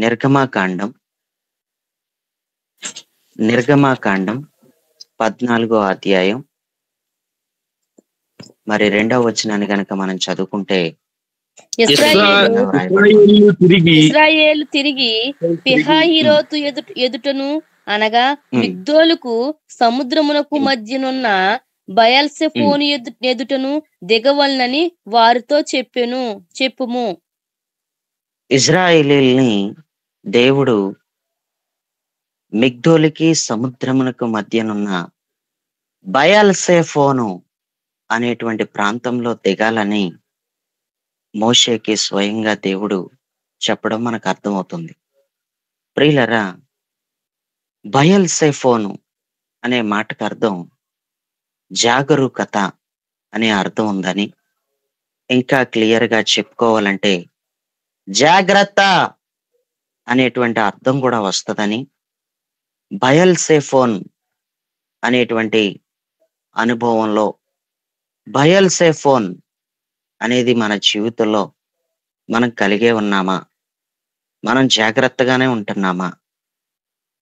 నిర్గమాకాండం నిర్గమాకాండం 14వ అధ్యాయం మరి 2వ వచనాన్ని గనక మనం చదువుకుంటే ఇశ్రాయేలు తిరిగి పిహహీరోతు ఎదుటను అనగా మిగ్దోలుకు సముద్రమునకు మధ్యనున్న బయల్సెఫోను ఎదుటను దిగవలనని వారితో చెప్పుము. ఇజ్రాయేలీల్ని దేవుడు మిగ్దోలుకి సముద్రమునకు మధ్యనున్న బయల్సెఫోను అనేటువంటి ప్రాంతంలో దిగాలని మోషేకి స్వయంగా దేవుడు చెప్పడం మనకు అర్థమవుతుంది. ప్రియులరా, బయల్సెఫోను అనే మాటకు అర్థం జాగరూకత అనే అర్థం ఉందని, ఇంకా క్లియర్ గా చెప్పుకోవాలంటే జాగ్రత్త అనేటువంటి అర్థం కూడా వస్తుందని, బయల్సెఫోన్ అనేటువంటి అనుభవంలో బయల్సెఫోన్ అనేది మన జీవితంలో మనం కలిగే ఉన్నామా, మనం జాగ్రత్తగానే ఉంటున్నామా,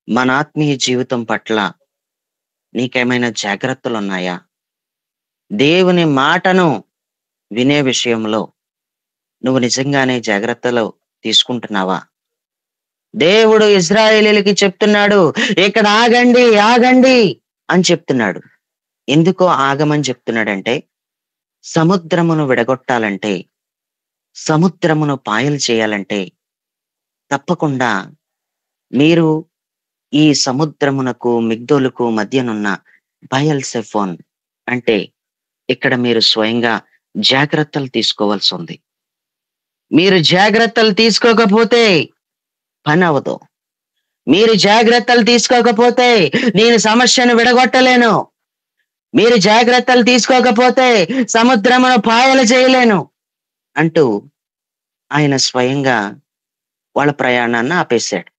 మన ఆత్మీయ జీవితం పట్ల నీకేమైనా జాగ్రత్తలు ఉన్నాయా, దేవుని మాటను వినే విషయంలో నువ్వు నిజంగానే జాగ్రత్తలు తీసుకుంటున్నావా? దేవుడు ఇశ్రాయేలీయులకి చెప్తున్నాడు, ఇక్కడ ఆగండి ఆగండి అని చెప్తున్నాడు. ఎందుకో ఆగమని చెప్తున్నాడంటే, సముద్రమును విడగొట్టాలంటే, సముద్రమును పాయలు చేయాలంటే తప్పకుండా మీరు ఈ సముద్రమునకు మిగ్దోలుకు మధ్యనున్న బయల్సెఫోన్ అంటే ఇక్కడ మీరు స్వయంగా జాగ్రత్తలు తీసుకోవాల్సి ఉంది. మీరు జాగ్రత్తలు తీసుకోకపోతే పని అవదు. మీరు జాగ్రత్తలు తీసుకోకపోతే నేను సమస్యను విడగొట్టలేను. మీరు జాగ్రత్తలు తీసుకోకపోతే సముద్రమును పాయలు చేయలేను అంటూ ఆయన స్వయంగా వాళ్ళ ప్రయాణాన్ని ఆపేశాడు.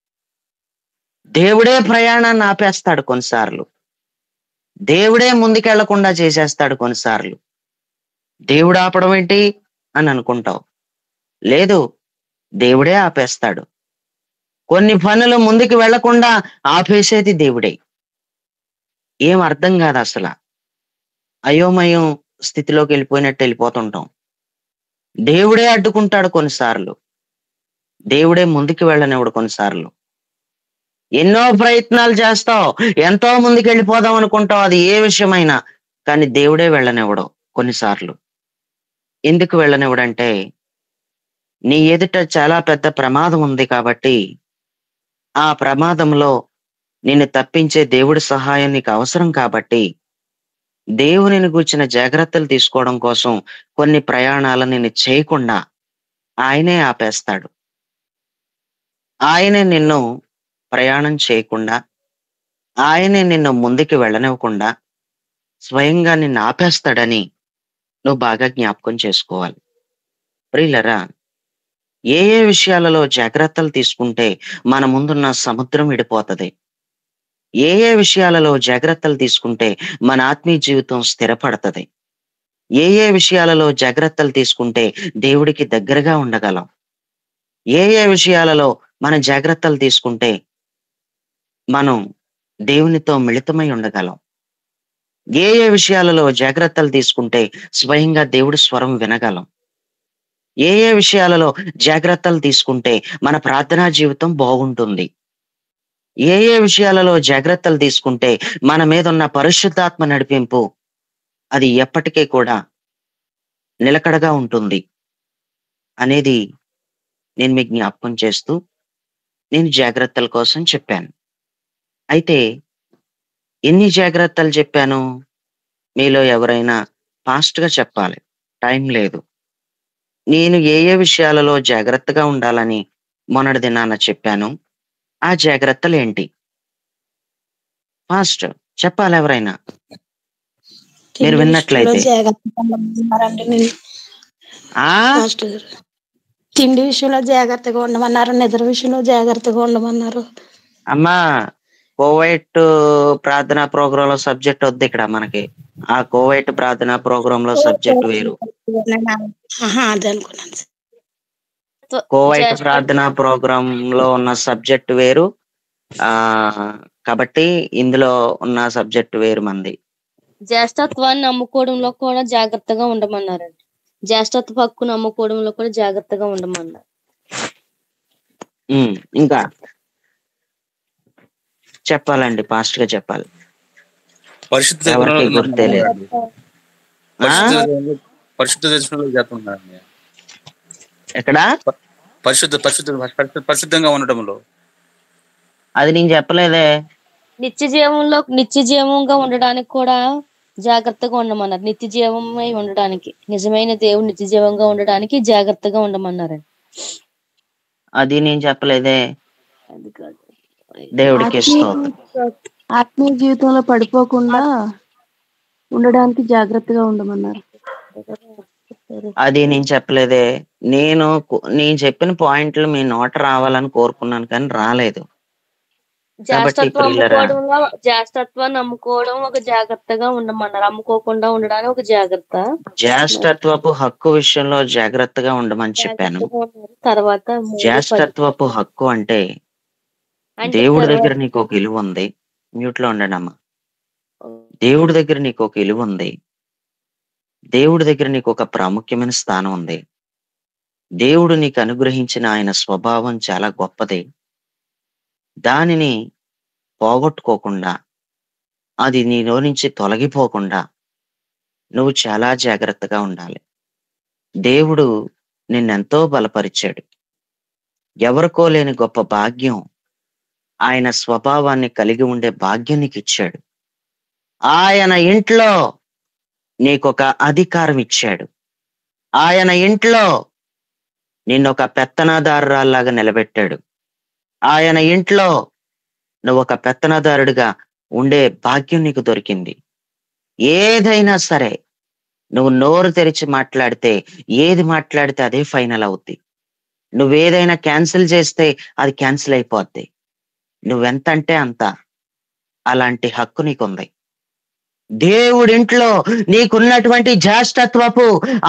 దేవుడే ప్రయాణాన్ని ఆపేస్తాడు కొన్నిసార్లు. దేవుడే ముందుకెళ్లకుండా చేసేస్తాడు కొన్నిసార్లు. దేవుడు ఆపడం ఏంటి అని అనుకుంటావు. లేదు, దేవుడే ఆపేస్తాడు. కొన్ని పనులు ముందుకు వెళ్లకుండా ఆపేసేది దేవుడే. ఏం అర్థం కాదు అసలు. అయోమయం స్థితిలోకి వెళ్ళిపోతుంటాం. దేవుడే అడ్డుకుంటాడు కొన్నిసార్లు. దేవుడే ముందుకు వెళ్ళనివ్వడు కొన్నిసార్లు. ఎన్నో ప్రయత్నాలు చేస్తావు, ఎంతో ముందుకు వెళ్ళిపోదాం అనుకుంటావు, అది ఏ విషయమైనా, కానీ దేవుడే వెళ్ళనివ్వడు కొన్నిసార్లు. ఎందుకు వెళ్ళనివ్వడంటే నీ ఎదుట చాలా పెద్ద ప్రమాదం ఉంది కాబట్టి, ఆ ప్రమాదంలో నిన్ను తప్పించే దేవుడి సహాయం నీకు అవసరం కాబట్టి, దేవునిని గూర్చిన జాగ్రత్తలు తీసుకోవడం కోసం కొన్ని ప్రయాణాలను నిన్ను చేయకుండా ఆయనే ఆపేస్తాడు. ఆయనే నిన్ను ప్రయాణం చేయకుండా, ఆయనే నిన్ను ముందుకు వెళ్ళనివ్వకుండా స్వయంగా నిన్ను ఆపేస్తాడని నువ్వు బాగా జ్ఞాపకం చేసుకోవాలి. ప్రియులరా, ఏ ఏ విషయాలలో జాగ్రత్తలు తీసుకుంటే మన ముందున్న సముద్రం విడిపోతుంది, ఏ ఏ విషయాలలో జాగ్రత్తలు తీసుకుంటే మన ఆత్మీయ జీవితం స్థిరపడుతుంది, ఏ ఏ విషయాలలో జాగ్రత్తలు తీసుకుంటే దేవుడికి దగ్గరగా ఉండగలం, ఏ ఏ విషయాలలో మన జాగ్రత్తలు తీసుకుంటే మనం దేవునితో మిళితమై ఉండగలం, ఏ ఏ విషయాలలో జాగ్రత్తలు తీసుకుంటే స్వయంగా దేవుడి స్వరం వినగలం, ఏ ఏ విషయాలలో జాగ్రత్తలు తీసుకుంటే మన ప్రార్థనా జీవితం బాగుంటుంది, ఏ ఏ విషయాలలో జాగ్రత్తలు తీసుకుంటే మన మీద ఉన్న పరిశుద్ధాత్మ నడిపింపు అది ఎప్పటికీ కూడా నిలకడగా ఉంటుంది అనేది నేను మీకు జ్ఞాపకం చేస్తూ నేను జాగ్రత్తల కోసం చెప్పాను. అయితే ఎన్ని జాగ్రత్తలు చెప్పాను మీలో ఎవరైనా ఫాస్ట్ గా చెప్పాలి, టైం లేదు. నేను ఏ ఏ విషయాలలో జాగ్రత్తగా ఉండాలని మొన్నటి దినాన చెప్పాను, ఆ జాగ్రత్తలు ఏంటి? ఫాస్ట్ చెప్పాలి ఎవరైనా, మీరు విన్నట్లయితే. తిండి విషయంలో జాగ్రత్తగా ఉండమన్నారు, నిద్ర విషయంలో జాగ్రత్తగా ఉండమన్నారు. అమ్మా, కోవైట్ ప్రార్థనా ప్రోగ్రామ్ లో సబ్జెక్ట్ వద్దు ఇక్కడ మనకి. ఆ కోవైట్ ప్రార్థనా ప్రోగ్రామ్ లో సబ్జెక్ట్ వేరు. అదే అనుకున్నాను. కోవైట్ జ్యేష్ఠత్వ ప్రార్థనా ప్రోగ్రామ్ లో ఉన్న సబ్జెక్ట్ వేరు. ఆ కాబట్టి ఇందులో ఉన్న సబ్జెక్ట్ వేరు మంది. జ్యేష్ఠత్వాన్ని నమ్ముకోవడంలో కూడా జాగ్రత్తగా ఉండమన్నారండి. జ్యేష్ఠత్వ హక్కును నమ్ముకోవడంలో కూడా జాగ్రత్తగా ఉండమన్నారు. ఇంకా చెప్పాలండి, ఫాస్ట్ గా చెప్పాలి. పరిశుద్ధ ఎవరికి గుర్తే లేదు. పరిశుద్ధ దర్శనంలో చేస్తున్నారండి. ఎక్కడ పరిశుద్ధంగా ఉండటంలో. అది నేను చెప్పలేదే. నిత్య జీవంగా ఉండడానికి కూడా జాగ్రత్తగా ఉండమన్నారు. నిత్య జీవమై ఉండడానికి, నిజమైన దేవుడు నిత్య జీవంగా ఉండడానికి జాగ్రత్తగా ఉండమన్నారండి. అది నేను చెప్పలేదే. అది కాదు, దేవుడికి స్తోత్రం. ఆత్మీయ జీవితంలో పడిపోకుండా ఉండడానికి జాగ్రత్తగా ఉండమన్నారు. అది నేను చెప్పలేదే. నేను చెప్పిన పాయింట్లు మీ నోట రావాలని కోరుకున్నాను, కానీ రాలేదు. జ్యేష్ఠత్వాన్ని నమ్ముకోవడం ఒక జాగ్రత్తగా ఉండమన్నారు. అమ్ముకోకుండా ఉండడానికి ఒక జాగ్రత్త. జ్యేష్ఠత్వపు హక్కు విషయంలో జాగ్రత్తగా ఉండమని చెప్పాను. తర్వాత జ్యేష్ఠత్వపు హక్కు అంటే దేవుడి దగ్గర నీకు ఒక ఇలువ ఉంది. మ్యూట్ లో ఉండండి అమ్మా. దేవుడి దగ్గర నీకు ఒక ఇలువ ఉంది. దేవుడి దగ్గర నీకు ఒక ప్రాముఖ్యమైన స్థానం ఉంది. దేవుడు నీకు అనుగ్రహించిన ఆయన స్వభావం చాలా గొప్పది. దానిని పోగొట్టుకోకుండా, అది నీలో నుంచి తొలగిపోకుండా నువ్వు చాలా జాగ్రత్తగా ఉండాలి. దేవుడు నిన్నెంతో బలపరిచాడు. ఎవరికో లేని గొప్ప భాగ్యం, ఆయన స్వభావాన్ని కలిగి ఉండే భాగ్యం నీకు ఇచ్చాడు. ఆయన ఇంట్లో నీకొక అధికారం ఇచ్చాడు. ఆయన ఇంట్లో నిన్నొక పెత్తనాదారురాల్లాగా నిలబెట్టాడు. ఆయన ఇంట్లో నువ్వు ఒక పెత్తనాదారుడిగా ఉండే భాగ్యం నీకు దొరికింది. ఏదైనా సరే నువ్వు నోరు తెరిచి మాట్లాడితే, ఏది మాట్లాడితే అదే ఫైనల్ అవుద్ది. నువ్వేదైనా క్యాన్సిల్ చేస్తే అది క్యాన్సిల్ అయిపోద్ది. నువ్వెంత అంటే అంత. అలాంటి హక్కు నీకుంది. దేవుడింట్లో నీకున్నటువంటి జ్యేష్ఠత్వపు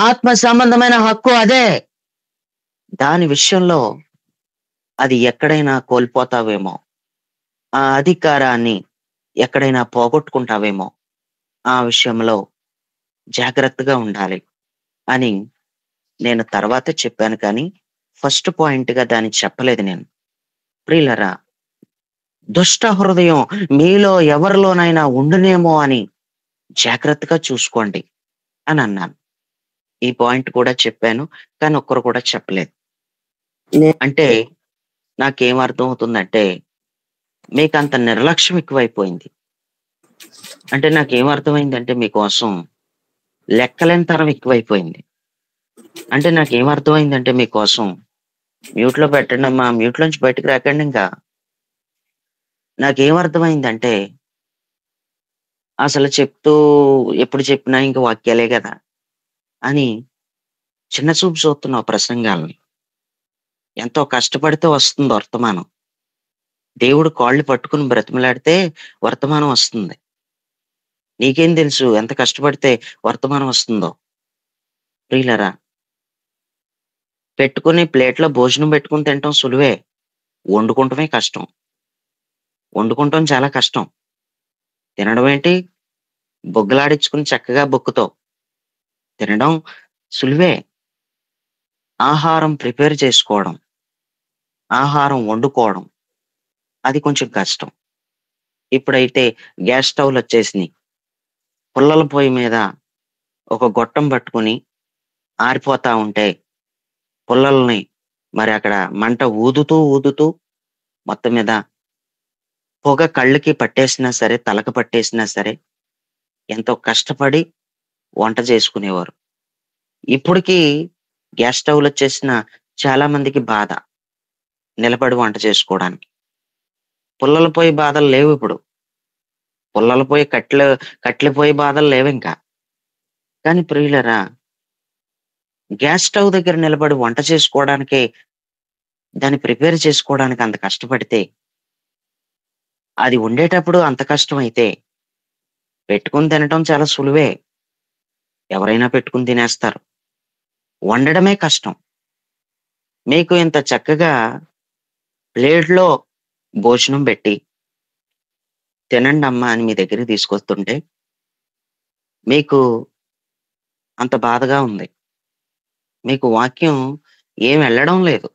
ఆత్మ సంబంధమైన హక్కు అదే. దాని విషయంలో అది ఎక్కడైనా కోల్పోతావేమో, ఆ అధికారాన్ని ఎక్కడైనా పోగొట్టుకుంటావేమో, ఆ విషయంలో జాగ్రత్తగా ఉండాలి అని నేను తర్వాత చెప్పాను, కానీ ఫస్ట్ పాయింట్ గా దాన్ని చెప్పలేదు నేను. ప్రియులరా, దుష్ట హృదయం మీలో ఎవరిలోనైనా ఉండునేమో అని జాగ్రత్తగా చూసుకోండి అని అన్నాను. ఈ పాయింట్ కూడా చెప్పాను, కానీ ఒక్కరు కూడా చెప్పలేదు. అంటే నాకేం అర్థం అవుతుందంటే, మీకు అంత నిర్లక్ష్యం ఎక్కువైపోయింది. అంటే నాకేం అర్థమైందంటే, మీకోసం లెక్కలేని తరం ఎక్కువైపోయింది. అంటే నాకేం అర్థమైందంటే, మీకోసం మ్యూట్ లో పెట్టండి అమ్మా, మ్యూట్ లోంచి బయటకు రాకండి. ఇంకా నాకేం అర్థమైందంటే, అసలు ఎప్పుడు చెప్పినా ఇంక వాక్యాలే కదా అని చిన్న చూపు చూస్తున్నావు ప్రసంగాల్ని. ఎంతో కష్టపడితే వస్తుంది వర్తమానం. దేవుడు కాళ్ళు పట్టుకుని బ్రతిమలాడితే వర్తమానం వస్తుంది. నీకేం తెలుసు ఎంత కష్టపడితే వర్తమానం వస్తుందో? ప్రియులరా, పెట్టుకుని ప్లేట్లో భోజనం పెట్టుకుని తినటం సులువే, వండుకుంటమే కష్టం. వండుకుంటాం చాలా కష్టం. తినడం ఏంటి? బొగ్గలాడించుకుని చక్కగా బొక్కుతో తినడం సులువే. ఆహారం ప్రిపేర్ చేసుకోవడం, ఆహారం వండుకోవడం, అది కొంచెం కష్టం. ఇప్పుడైతే గ్యాస్ స్టవ్లు వచ్చేసినాయి. పుల్లల పొయ్యి మీద ఒక గొట్టం పట్టుకుని ఆరిపోతా ఉంటే పుల్లల్ని మరి అక్కడ మంట ఊదుతూ మొత్తం మీద పొగ కళ్ళకి పట్టేసినా సరే, తలకు పట్టేసినా సరే ఎంతో కష్టపడి వంట చేసుకునేవారు. ఇప్పటికీ గ్యాస్ స్టవ్లు వచ్చేసిన చాలా మందికి బాధ నిలబడి వంట చేసుకోవడానికి. పుల్లల పొయ్యి బాధలు లేవు ఇప్పుడు. పుల్లల పొయ్యి కట్టెల పొయ్యి బాధలు లేవు ఇంకా. కానీ ప్రియులరా, గ్యాస్ స్టవ్ దగ్గర నిలబడి వంట చేసుకోవడానికే, దాన్ని ప్రిపేర్ చేసుకోవడానికి అంత కష్టపడితే, అది ఉండేటప్పుడు అంత కష్టం అయితే పెట్టుకుని తినటం చాలా సులువే. ఎవరైనా పెట్టుకుని తినేస్తారు. వండడమే కష్టం. మీకు ఇంత చక్కగా ప్లేట్‌లో భోజనం పెట్టి, తినండమ్మా అని మీ దగ్గరికి తీసుకొస్తుంటే, మీకు అంత బాధగా ఉంది. మీకు వాక్యం ఏం వెళ్ళడం లేదు.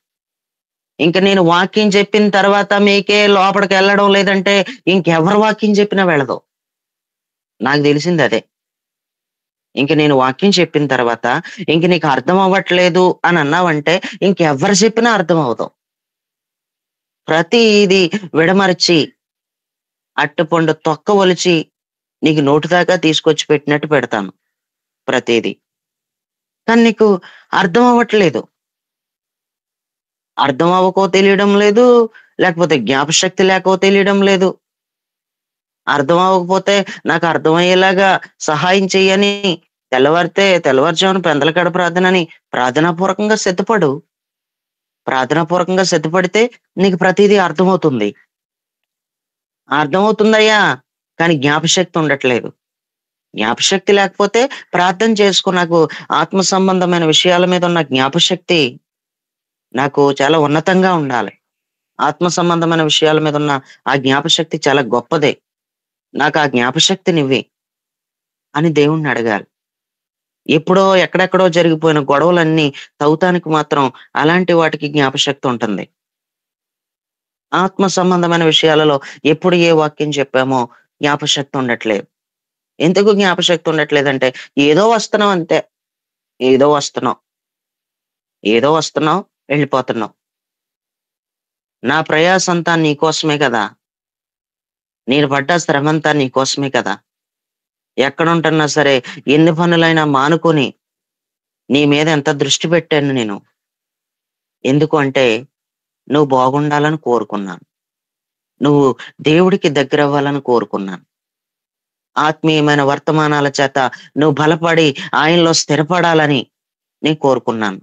ఇంక నేను వాక్యం చెప్పిన తర్వాత మీకే లోపలికెళ్ళడం లేదంటే, ఇంకెవరు వాక్యం చెప్పినా వెళ్ళదు. నాకు తెలిసిందదే. ఇంక నేను వాక్యం చెప్పిన తర్వాత, ఇంక నీకు అర్థం అవ్వట్లేదు అని అన్నావంటే, ఇంకెవ్వరు చెప్పినా అర్థం అవ్వదు. ప్రతీది విడమరచి, అరటిపండు తొక్క ఒలిచి, నీకు నోటి దాకా తీసుకొచ్చి పెట్టినట్టు పెడతాను ప్రతీది. కానీ నీకు అర్థం అవ్వట్లేదు. అర్థం అవ్వకో తెలియడం లేదు, లేకపోతే జ్ఞాపశక్తి లేకో తెలియడం లేదు. అర్థం అవ్వకపోతే నాకు అర్థమయ్యేలాగా సహాయం చెయ్యని తెల్లవారుజామున పెందలకడ ప్రార్థనని ప్రార్థనాపూర్వకంగా సిద్ధపడు. ప్రార్థనాపూర్వకంగా సిద్ధపడితే నీకు ప్రతీదీ అర్థమవుతుంది. అర్థమవుతుందయ్యా, కానీ జ్ఞాపశక్తి ఉండట్లేదు. జ్ఞాపశక్తి లేకపోతే ప్రార్థన చేసుకో. నాకు ఆత్మ సంబంధమైన విషయాల మీద ఉన్న జ్ఞాపశక్తి నాకు చాలా ఉన్నతంగా ఉండాలి. ఆత్మ సంబంధమైన విషయాల మీద ఉన్న ఆ జ్ఞాపశక్తి చాలా గొప్పదే. నాకు ఆ జ్ఞాపశక్తినివ్వి అని దేవుణ్ణి అడగాలి. ఎప్పుడో ఎక్కడెక్కడో జరిగిపోయిన గొడవలన్నీ తవ్వుతానికి మాత్రం అలాంటి వాటికి జ్ఞాపశక్తి ఉంటుంది. ఆత్మ సంబంధమైన విషయాలలో ఎప్పుడు ఏ వాక్యం చెప్పామో జ్ఞాపశక్తి ఉండట్లేదు. ఎందుకు జ్ఞాపశక్తి ఉండట్లేదంటే, ఏదో వస్తున్నాం అంతే. ఏదో వస్తున్నాం. ఏదో వస్తున్నాం, వెళ్ళిపోతున్నాం. నా ప్రయాసంతా నీకోసమే కదా! నేను పడ్డ శ్రమంతా నీకోసమే కదా! ఎక్కడుంటున్నా సరే, ఎన్ని పనులైనా మానుకొని నీ మీద ఎంత దృష్టి పెట్టాను నేను. ఎందుకు అంటే, నువ్వు బాగుండాలని కోరుకున్నాను. నువ్వు దేవుడికి దగ్గరవ్వాలని కోరుకున్నాను. ఆత్మీయమైన వర్తమానాల చేత నువ్వు బలపడి ఆయనలో స్థిరపడాలని నేను కోరుకున్నాను.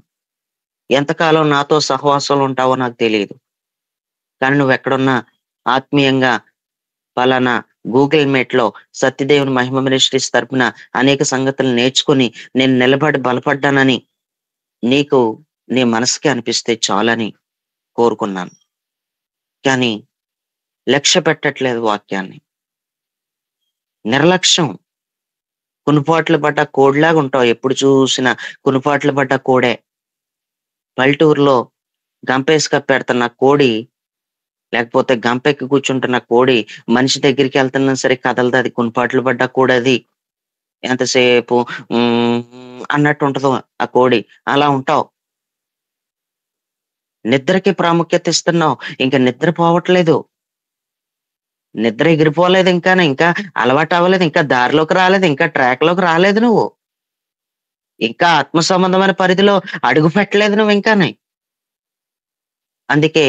ఎంతకాలం నాతో సహవాసంలో ఉంటావో నాకు తెలియదు. కానీ నువ్వెక్కడున్నా ఆత్మీయంగా పలానా గూగుల్ మీట్‌లో సత్యదేవుని మహిమ మినిస్ట్రీస్ తరపున అనేక సంగతులు నేర్చుకొని నేను నిలబడి బలపడ్డానని నీకు నీ మనసుకి అనిపిస్తే చాలని కోరుకున్నాను. కానీ లక్ష్య పెట్టట్లేదు వాక్యాన్ని. నిర్లక్ష్యం. కునుపాట్లు పడ్డ కోడిలాగా ఉంటావు. ఎప్పుడు చూసినా కునుపాట్లు పడ్డ కోడే. పల్లెటూరులో గంపేసి కప్పెడుతున్న కోడి, లేకపోతే గంపెక్కి కూర్చుంటున్న కోడి మనిషి దగ్గరికి వెళ్తున్నా సరే కదలదు. అది కునుపాట్లు పడ్డ కోడది. ఎంతసేపు అన్నట్టు ఉంటదో ఆ కోడి. అలా ఉంటావు. నిద్రకి ప్రాముఖ్యత ఇస్తున్నావు. ఇంక నిద్ర పోవట్లేదు. నిద్ర ఎగిరిపోలేదు ఇంకా అలవాటు అవ్వలేదు. ఇంకా దారిలోకి రాలేదు. ఇంకా ట్రాక్‌లోకి రాలేదు నువ్వు. ఇంకా ఆత్మ సంబంధమైన పరిధిలో అడుగు పెట్టలేదు నువ్వు ఇంకాని. అందుకే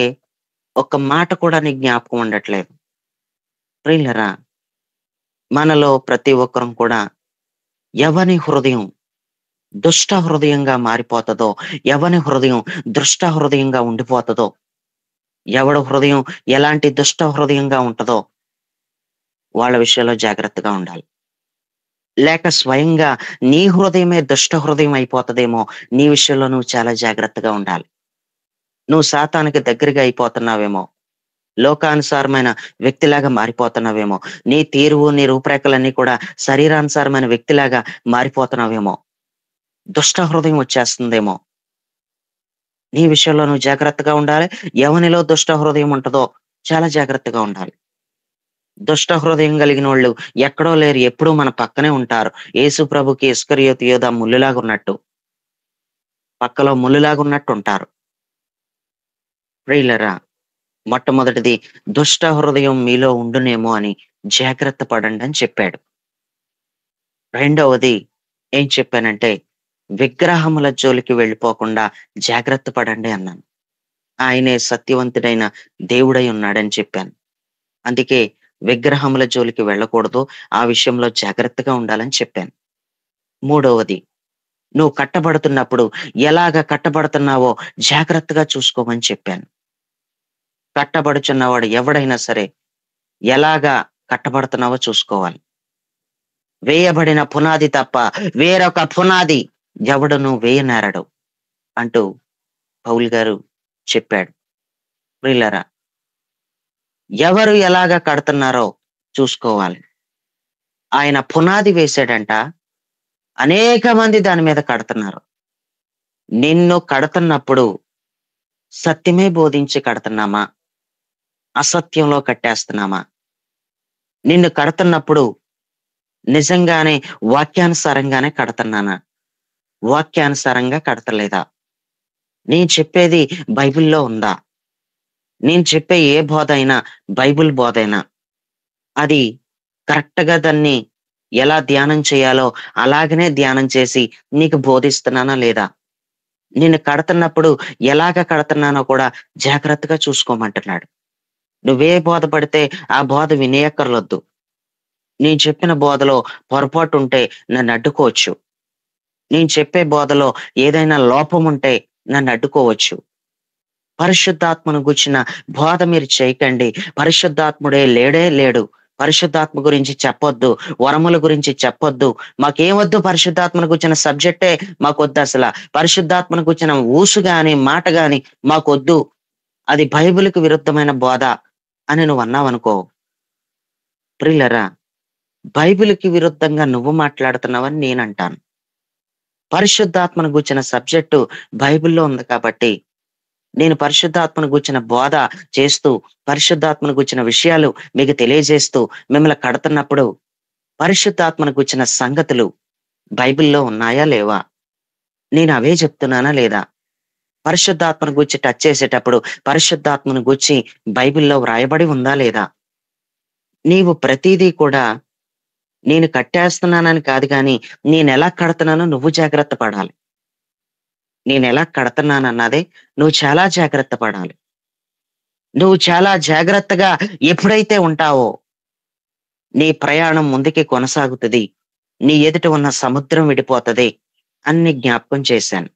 ఒక్క మాట కూడా నీ జ్ఞాపకం ఉండట్లేదు. ప్రియులారా, మనలో ప్రతి ఒక్కరం కూడా ఎవని హృదయం దుష్ట హృదయంగా మారిపోతదో, ఎవని హృదయం దుష్ట హృదయంగా ఉండిపోతదో, ఎవడి హృదయం ఎలాంటి దుష్ట హృదయంగా ఉంటదో వాళ్ళ విషయంలో జాగ్రత్తగా ఉండాలి. లేక స్వయంగా నీ హృదయమే దుష్ట హృదయం అయిపోతదేమో, నీ విషయంలో నువ్వు చాలా జాగ్రత్తగా ఉండాలి. నువ్వు సాతానికి దగ్గరగా అయిపోతున్నావేమో, లోకానుసారమైన వ్యక్తిలాగా మారిపోతున్నావేమో, నీ తీరువు నీ రూపురేఖలన్నీ కూడా శరీరానుసారమైన వ్యక్తిలాగా మారిపోతున్నావేమో, దుష్ట హృదయం వచ్చేస్తుందేమో. నీ విషయంలో నువ్వు జాగ్రత్తగా ఉండాలి. ఎవనిలో దుష్ట హృదయం ఉంటదో చాలా జాగ్రత్తగా ఉండాలి. దుష్ట హృదయం కలిగిన వాళ్ళు ఎక్కడో లేరు, ఎప్పుడూ మన పక్కనే ఉంటారు. యేసు ప్రభుకి ఇస్కరియోతు యోధా ముల్లులాగా ఉన్నట్టు, పక్కలో ముల్లులాగా ఉన్నట్టు ఉంటారు. ప్రియులరా, మొట్టమొదటిది దుష్ట హృదయం మీలో ఉండునేమో అని జాగ్రత్త పడండి అని చెప్పాడు. రెండవది ఏం చెప్పానంటే, విగ్రహముల జోలికి వెళ్ళిపోకుండా జాగ్రత్త పడండి అన్నాను. ఆయనే సత్యవంతుడైన దేవుడై ఉన్నాడని చెప్పాను. అందుకే విగ్రహముల జోలికి వెళ్ళకూడదు, ఆ విషయంలో జాగ్రత్తగా ఉండాలని చెప్పాను. మూడవది, నువ్వు కట్టబడుతున్నప్పుడు ఎలాగ కట్టబడుతున్నావో జాగ్రత్తగా చూసుకోమని చెప్పాను. కట్టబడుచున్నవాడు ఎవడైనా సరే ఎలాగా కట్టబడుతున్నావో చూసుకోవాలి. వేయబడిన పునాది తప్ప వేరొక పునాది ఎవడును వేయనేరడు అంటూ పౌలు గారు చెప్పాడు. ప్రియులారా, ఎవరు ఎలాగ కడుతున్నారో చూసుకోవాలి. ఆయన పునాది వేశాడంట, అనేక మంది దాని మీద కడుతున్నారు. నిన్ను కడుతున్నప్పుడు సత్యమే బోధించి కడుతున్నామా, అసత్యంలో కట్టేస్తున్నామా? నిన్ను కడుతున్నప్పుడు నిజంగానే వాక్యానుసారంగానే కడుతున్నానా, వాక్యానుసారంగా కడతలేదా? నేను చెప్పేది బైబిల్లో ఉందా? నేను చెప్పే ఏ బోధ అయినా బైబిల్ బోధ అయినా అది కరెక్ట్ గా దాన్ని ఎలా ధ్యానం చేయాలో అలాగనే ధ్యానం చేసి నీకు బోధిస్తున్నానా లేదా? నిన్ను కడుతున్నప్పుడు ఎలాగ కడుతున్నానో కూడా జాగ్రత్తగా చూసుకోమంటున్నాడు. నువ్వే బోధ పడితే ఆ బోధ వినేయక్కర్లొద్దు. నేను చెప్పిన బోధలో పొరపాటు ఉంటే నన్ను అడ్డుకోవచ్చు. నేను చెప్పే బోధలో ఏదైనా లోపం ఉంటే నన్ను అడ్డుకోవచ్చు. పరిశుద్ధాత్మను గుచ్చిన బోధ మీరు చేయకండి. పరిశుద్ధాత్ముడే లేడు. పరిశుద్ధాత్మ గురించి చెప్పొద్దు, వరముల గురించి చెప్పొద్దు. మాకేమొద్దు, పరిశుద్ధాత్మను గుచ్చిన సబ్జెక్టే మాకొద్దు. అసలు పరిశుద్ధాత్మను గుచ్చిన ఊసు గాని మాట గాని మాకొద్దు. అది బైబిల్కి విరుద్ధమైన బోధ అని నువ్వు అన్నావనుకో, ప్రియులరా, బైబిల్కి విరుద్ధంగా నువ్వు మాట్లాడుతున్నావని నేనంటాను. పరిశుద్ధాత్మను గుచ్చిన సబ్జెక్టు బైబిల్లో ఉంది కాబట్టి నేను పరిశుద్ధాత్మను గుచ్చిన బోధ చేస్తూ, పరిశుద్ధాత్మను గుచ్చిన విషయాలు మీకు తెలియజేస్తూ మిమ్మల్ని కడుతున్నప్పుడు పరిశుద్ధాత్మను గుచ్చిన సంగతులు బైబిల్లో ఉన్నాయా లేవా? నేను అవే చెప్తున్నానా లేదా? పరిశుద్ధాత్మను గుచ్చి టచ్ చేసేటప్పుడు పరిశుద్ధాత్మను గుచ్చి బైబిల్లో వ్రాయబడి ఉందా లేదా? నీవు ప్రతిదీ కూడా నేను కట్టేస్తున్నానని కాదు, కానీ నేను ఎలా కడుతున్నానో నువ్వు జాగ్రత్త పడాలి. నేను ఎలా కడుతున్నానన్నదే నువ్వు చాలా జాగ్రత్త పడాలి. నువ్వు చాలా జాగ్రత్తగా ఎప్పుడైతే ఉంటావో నీ ప్రయాణం ముందుకి కొనసాగుతుంది. నీ ఎదుట ఉన్న సముద్రం విడిపోతుంది అని జ్ఞాపకం చేశాను.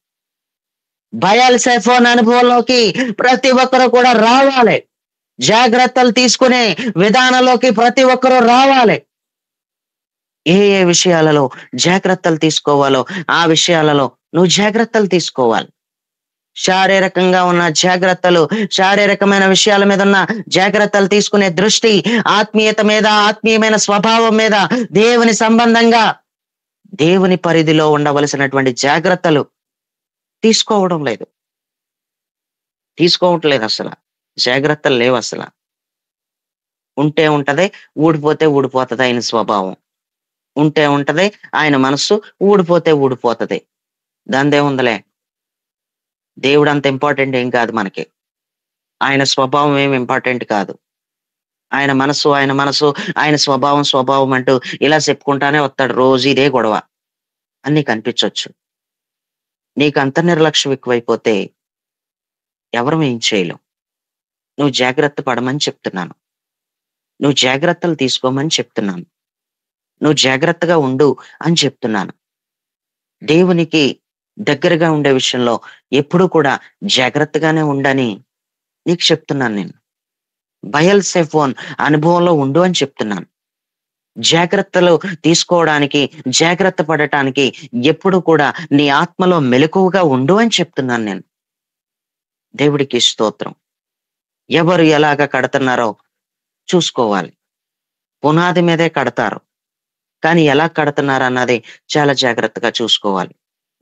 బయల్సెఫోన్ అనుభవంలోకి ప్రతి ఒక్కరు కూడా రావాలి. జాగ్రత్తలు తీసుకునే విధానంలోకి ప్రతి ఒక్కరూ రావాలి. ఏ ఏ విషయాలలో జాగ్రత్తలు తీసుకోవాలో ఆ విషయాలలో నువ్వు జాగ్రత్తలు తీసుకోవాలి. శారీరకంగా ఉన్న జాగ్రత్తలు, శారీరకమైన విషయాల మీద ఉన్న జాగ్రత్తలు తీసుకునే దృష్టి ఆత్మీయత మీద, ఆత్మీయమైన స్వభావం మీద, దేవుని సంబంధంగా దేవుని పరిధిలో ఉండవలసినటువంటి జాగ్రత్తలు తీసుకోవట్లేదు. అసలు జాగ్రత్తలు లేవు. అసలు ఉంటే ఉంటది, ఊడిపోతే ఊడిపోతుంది ఆయన స్వభావం. ఉంటే ఉంటది ఆయన మనస్సు, ఊడిపోతే ఊడిపోతుంది. దాందేముందలే, దేవుడు అంత ఇంపార్టెంట్ ఏం కాదు మనకి. ఆయన స్వభావం ఏం ఇంపార్టెంట్ కాదు. ఆయన మనసు, ఆయన స్వభావం అంటూ ఇలా చెప్పుకుంటానే వస్తాడు. రోజు ఇదే గొడవ అని నీకు అనిపించవచ్చు. నీకు అంత నిర్లక్ష్యం ఎక్కువైపోతే ఎవరం ఏం చేయలేం. నువ్వు జాగ్రత్త పడమని చెప్తున్నాను. నువ్వు జాగ్రత్తలు తీసుకోమని చెప్తున్నాను. నువ్వు జాగ్రత్తగా ఉండు అని చెప్తున్నాను. దేవునికి దగ్గరగా ఉండే విషయంలో ఎప్పుడు కూడా జాగ్రత్తగానే ఉండని నీకు చెప్తున్నాను. నేను బయల్సెఫోన్ అనుభవంలో ఉండు అని చెప్తున్నాను. జాగ్రత్తలు తీసుకోవడానికి, జాగ్రత్త పడటానికి ఎప్పుడు కూడా నీ ఆత్మలో మెలకువగా ఉండు అని చెప్తున్నాను నేను. దేవుడికి స్తోత్రం. ఎవరు ఎలాగ కడుతున్నారో చూసుకోవాలి. పునాది మీదే కడతారు, కానీ ఎలా కడుతున్నారు అన్నది చాలా జాగ్రత్తగా చూసుకోవాలి.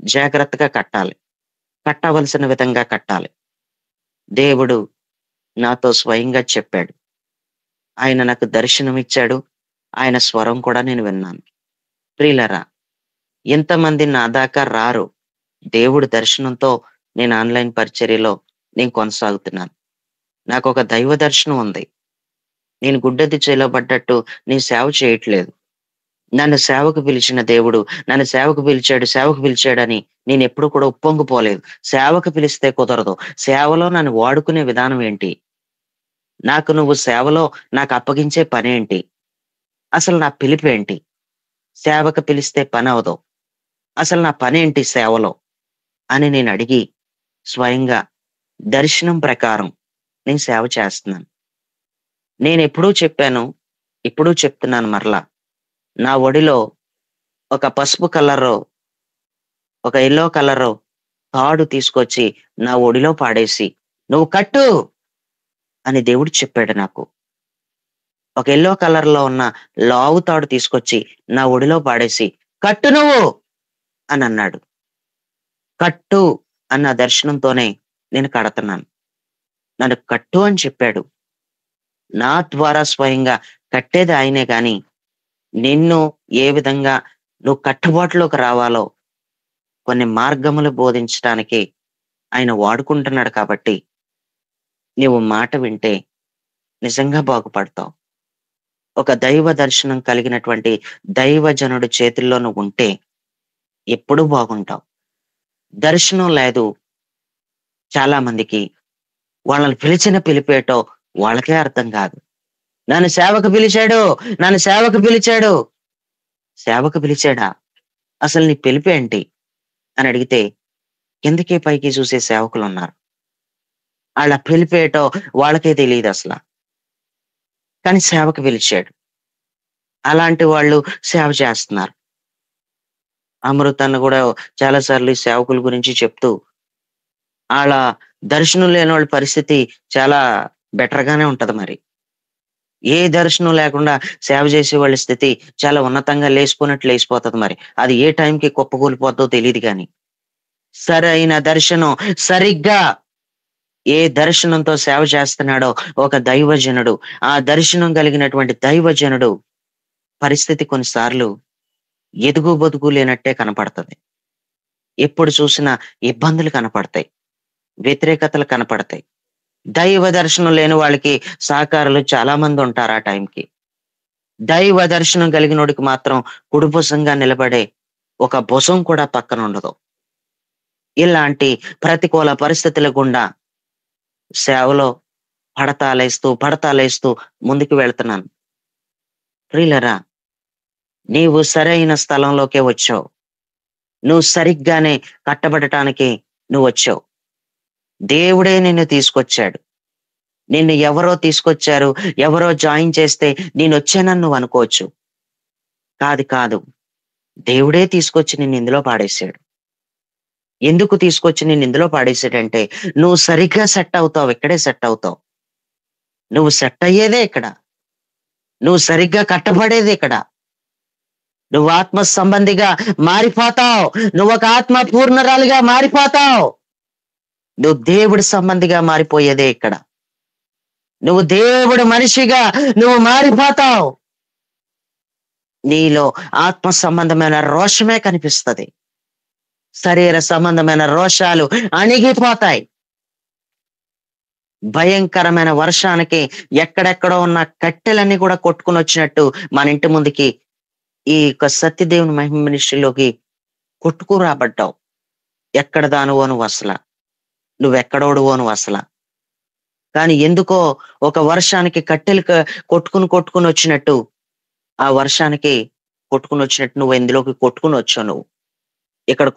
జాగ్రత్తగా కట్టాలి. కట్టవలసిన విధంగా కట్టాలి. దేవుడు నాతో స్వయంగా చెప్పాడు. ఆయన నాకు దర్శనం ఇచ్చాడు. ఆయన స్వరం కూడా నేను విన్నాను. ప్రియులరా, ఎంతమంది నా దాకా రారు. దేవుడి దర్శనంతో నేను ఆన్లైన్ పరిచర్యలో నేను కొనసాగుతున్నాను. నాకు ఒక దైవ దర్శనం ఉంది. నేను గుడ్డెద్దు చేయబడ్డట్టు నేను సేవ చేయట్లేదు. నన్ను సేవకు పిలిచిన దేవుడు నన్ను సేవకు పిలిచాడని నేను ఎప్పుడు కూడా ఉప్పొంగిపోలేదు. సేవకు పిలిస్తే కుదరదు. సేవలో నన్ను వాడుకునే విధానం ఏంటి? నువ్వు సేవలో నాకు అప్పగించే పనేంటి? అసలు నా పిలిపేంటి? సేవకు పిలిస్తే పని అవదు. అసలు నా పనేంటి సేవలో అని నేను అడిగి స్వయంగా దర్శనం ప్రకారం నేను సేవ చేస్తున్నాను. నేను ఎప్పుడూ చెప్పాను, ఇప్పుడు చెప్తున్నాను మరలా. నా ఒడిలో ఒక పసుపు కలరు, ఒక ఎల్లో కలరు తాడు తీసుకొచ్చి నా ఒడిలో పాడేసి నువ్వు కట్టు అని దేవుడు చెప్పాడు నాకు. ఒక ఎల్లో కలర్ లో ఉన్న లావు తాడు తీసుకొచ్చి నా ఒడిలో పాడేసి కట్టు నువ్వు అని అన్నాడు. కట్టు అన్న దర్శనంతోనే నేను కడుతున్నాను. నన్ను కట్టు అని చెప్పాడు. నా ద్వారా స్వయంగా కట్టేది ఆయనే గాని నిన్ను ఏ విధంగా నువ్వు కట్టుబాటులోకి రావాలో కొన్ని మార్గములు బోధించడానికి ఆయన వాడుకుంటున్నాడు. కాబట్టి నువ్వు మాట వింటే నిజంగా బాగుపడతావు. ఒక దైవ దర్శనం కలిగినటువంటి దైవజనుడి చేతుల్లో నువ్వు ఉంటే ఎప్పుడూ బాగుంటావు. దర్శనం లేదు చాలా మందికి. వాళ్ళని పిలిచిన పిలిపేటో వాళ్ళకే అర్థం కాదు. నన్ను సేవకు పిలిచాడు, నన్ను సేవకు పిలిచాడు. సేవకు పిలిచాడా? అసలు నీ పిలిపేంటి అని అడిగితే కిందకి పైకి చూసే సేవకులు ఉన్నారు. వాళ్ళ పిలిపేటో వాళ్ళకే తెలియదు అసలు. కానీ సేవకు పిలిచాడు. అలాంటి వాళ్ళు సేవ చేస్తున్నారు. అమృతన్న కూడా చాలా సార్లు ఈ సేవకుల గురించి చెప్తూ వాళ్ళ దర్శనం లేని వాళ్ళ పరిస్థితి చాలా బెటర్ గానే ఉంటది. మరి ఏ దర్శనం లేకుండా సేవ చేసే వాళ్ళ స్థితి చాలా ఉన్నతంగా లేచిపోయినట్లు లేచిపోతుంది. మరి అది ఏ టైంకి కుప్పకూలిపోద్దో తెలియదు. కానీ సరైన దర్శనం, సరిగ్గా ఏ దర్శనంతో సేవ చేస్తున్నాడో ఒక దైవజనుడు, ఆ దర్శనం కలిగినటువంటి దైవజనుడు పరిస్థితి కొన్నిసార్లు ఎదుగు బతుకు లేనట్టే కనపడుతుంది. ఎప్పుడు చూసినా ఇబ్బందులు కనపడతాయి, వ్యతిరేకతలు కనపడతాయి. దైవ దర్శనం లేని వాళ్ళకి సహకారులు చాలా మంది ఉంటారు. ఆ టైంకి దైవ దర్శనం కలిగినోడికి మాత్రం కుడిభుసంగా నిలబడే ఒక భుసం కూడా పక్కన ఉండదు. ఇలాంటి ప్రతికూల పరిస్థితుల గుండా సేవలో పడతాలేస్తూ ముందుకు వెళ్తున్నాను. ప్రియులరా, నీవు సరైన స్థలంలోకే వచ్చావు. నువ్వు సరిగ్గానే కట్టబడటానికి నువ్వు వచ్చావు. దేవుడే నిన్ను తీసుకొచ్చాడు. నిన్ను ఎవరో తీసుకొచ్చారు, ఎవరో జాయిన్ చేస్తే నేను వచ్చానని నువ్వు అనుకోవచ్చు. కాదు, దేవుడే తీసుకొచ్చి నిన్ను ఇందులో పాడేశాడు. ఎందుకు తీసుకొచ్చి నిన్ను ఇందులో పాడేశాడంటే నువ్వు సరిగ్గా సెట్ అవుతావు. ఇక్కడే సెట్ అవుతావు. నువ్వు సెట్ అయ్యేదే ఇక్కడ. నువ్వు సరిగ్గా కట్టబడేది ఇక్కడ. నువ్వు ఆత్మ సంబంధిగా మారిపోతావు. నువ్వు ఒక ఆత్మ పూర్ణరాలుగా మారిపోతావు. నువ్వు దేవుడి సంబంధిగా మారిపోయేదే ఇక్కడ. నువ్వు దేవుడు మనిషిగా నువ్వు మారిపోతావు. నీలో ఆత్మ సంబంధమైన రోషమే కనిపిస్తుంది. శరీర సంబంధమైన రోషాలు అణిగిపోతాయి. భయంకరమైన వర్షానికి ఎక్కడెక్కడో ఉన్న కట్టెలన్నీ కూడా కొట్టుకుని వచ్చినట్టు మన ఇంటి ముందుకి ఈ యొక్క సత్యదేవుని మహిమ మినిస్ట్రీలోకి కొట్టుకురాబడ్డావు. ఎక్కడ దానువో నువ్వు అసలు, నువ్వెక్కడోడువో నువ్వు అసలు. కానీ ఎందుకో ఒక వర్షానికి కట్టెలు కొట్టుకుని వచ్చినట్టు, ఆ వర్షానికి కొట్టుకుని వచ్చినట్టు నువ్వు ఇందులోకి కొట్టుకుని వచ్చావు. నువ్వు ఇక్కడ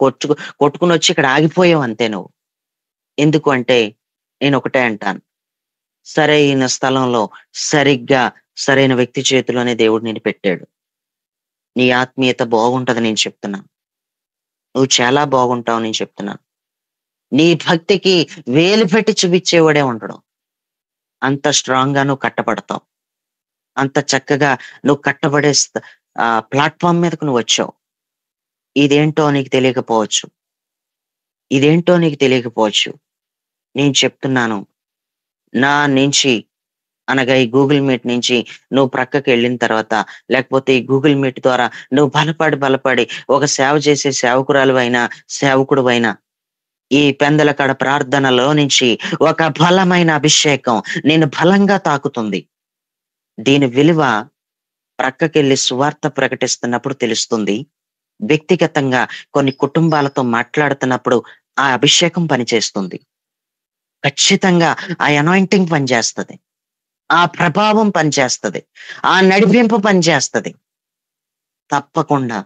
కొట్టుకుని వచ్చి ఇక్కడ ఆగిపోయావు అంతే. నువ్వు ఎందుకు అంటే నేను ఒకటే అంటాను, సరైన స్థలంలో సరిగ్గా సరైన వ్యక్తి చేతిలోనే దేవుడు నేను పెట్టాడు. నీ ఆత్మీయత బాగుంటది నేను చెప్తున్నాను. నువ్వు చాలా బాగుంటావు నేను చెప్తున్నాను. నీ భక్తికి వేలు పెట్టి చూపించేవాడే ఉండడం. అంత స్ట్రాంగ్ గా నువ్వు కట్టబడతావు. అంత చక్కగా నువ్వు కట్టబడే ప్లాట్ఫామ్ మీదకు నువ్వు వచ్చావు. ఇదేంటో నీకు తెలియకపోవచ్చు. నేను చెప్తున్నాను, నా నుంచి అనగా ఈ గూగుల్ మీట్ నుంచి నువ్వు ప్రక్కకి వెళ్ళిన తర్వాత, లేకపోతే ఈ గూగుల్ మీట్ ద్వారా నువ్వు బలపడి ఒక సేవ చేసే సేవకురాలు అయినా సేవకుడు అయినా, ఈ పెందలకడ ప్రార్థనలో నుంచి ఒక బలమైన అభిషేకం నేను బలంగా తాకుతుంది. దీని విలువ ప్రక్కకెళ్ళి సువార్త ప్రకటిస్తున్నప్పుడు తెలుస్తుంది. వ్యక్తిగతంగా కొన్ని కుటుంబాలతో మాట్లాడుతున్నప్పుడు ఆ అభిషేకం పనిచేస్తుంది. ఖచ్చితంగా ఆ అనాయింటింగ్ పనిచేస్తుంది, ఆ ప్రభావం పనిచేస్తుంది, ఆ నడిపింపు పనిచేస్తుంది. తప్పకుండా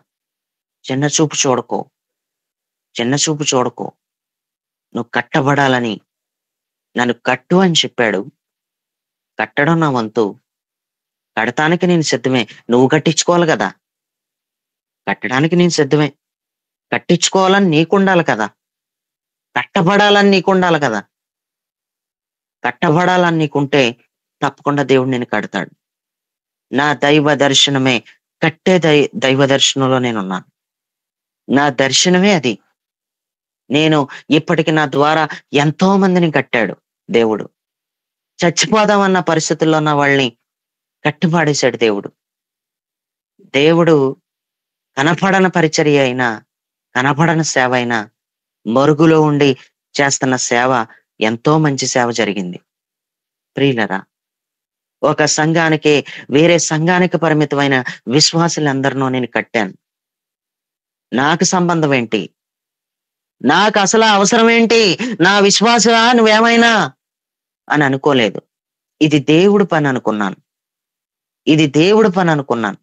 చిన్న చూపు చూడకో. నువ్వు కట్టబడాలని నన్ను కట్టు అని చెప్పాడు. కట్టడం నా వంతు. కడటానికి నేను సిద్ధమే. నువ్వు కట్టించుకోవాలి కదా. కట్టడానికి నేను సిద్ధమే. కట్టించుకోవాలని నీకుండాలి కదా. కట్టబడాలని నీకు ఉండాలి కదా. కట్టబడాలని నీకుంటే తప్పకుండా దేవుడు నేను కడతాడు. నా దైవ దర్శనమే కట్టే దైవ దర్శనంలో నేనున్నాను. నా దర్శనమే అది. నేను ఇప్పటికి నా ద్వారా ఎంతో మందిని కట్టాడు దేవుడు. చచ్చిపోదామన్న పరిస్థితుల్లో ఉన్న వాళ్ళని కట్టిపాడేశాడు దేవుడు. దేవుడు కనపడని పరిచర్య అయినా, కనపడని సేవ అయినా, మరుగులో ఉండి చేస్తున్న సేవ ఎంతో మంచి సేవ జరిగింది. ప్రియులరా, ఒక సంఘానికి వేరే సంఘానికి పరిమితమైన విశ్వాసులందరినో నేను కట్టాను. నాకు సంబంధం ఏంటి? నాకు అసలు అవసరం ఏంటి? నా విశ్వాసా నువ్వేమైనా అని అనుకోలేదు. ఇది దేవుడు పని అనుకున్నాను. ఇది దేవుడు పని అనుకున్నాను.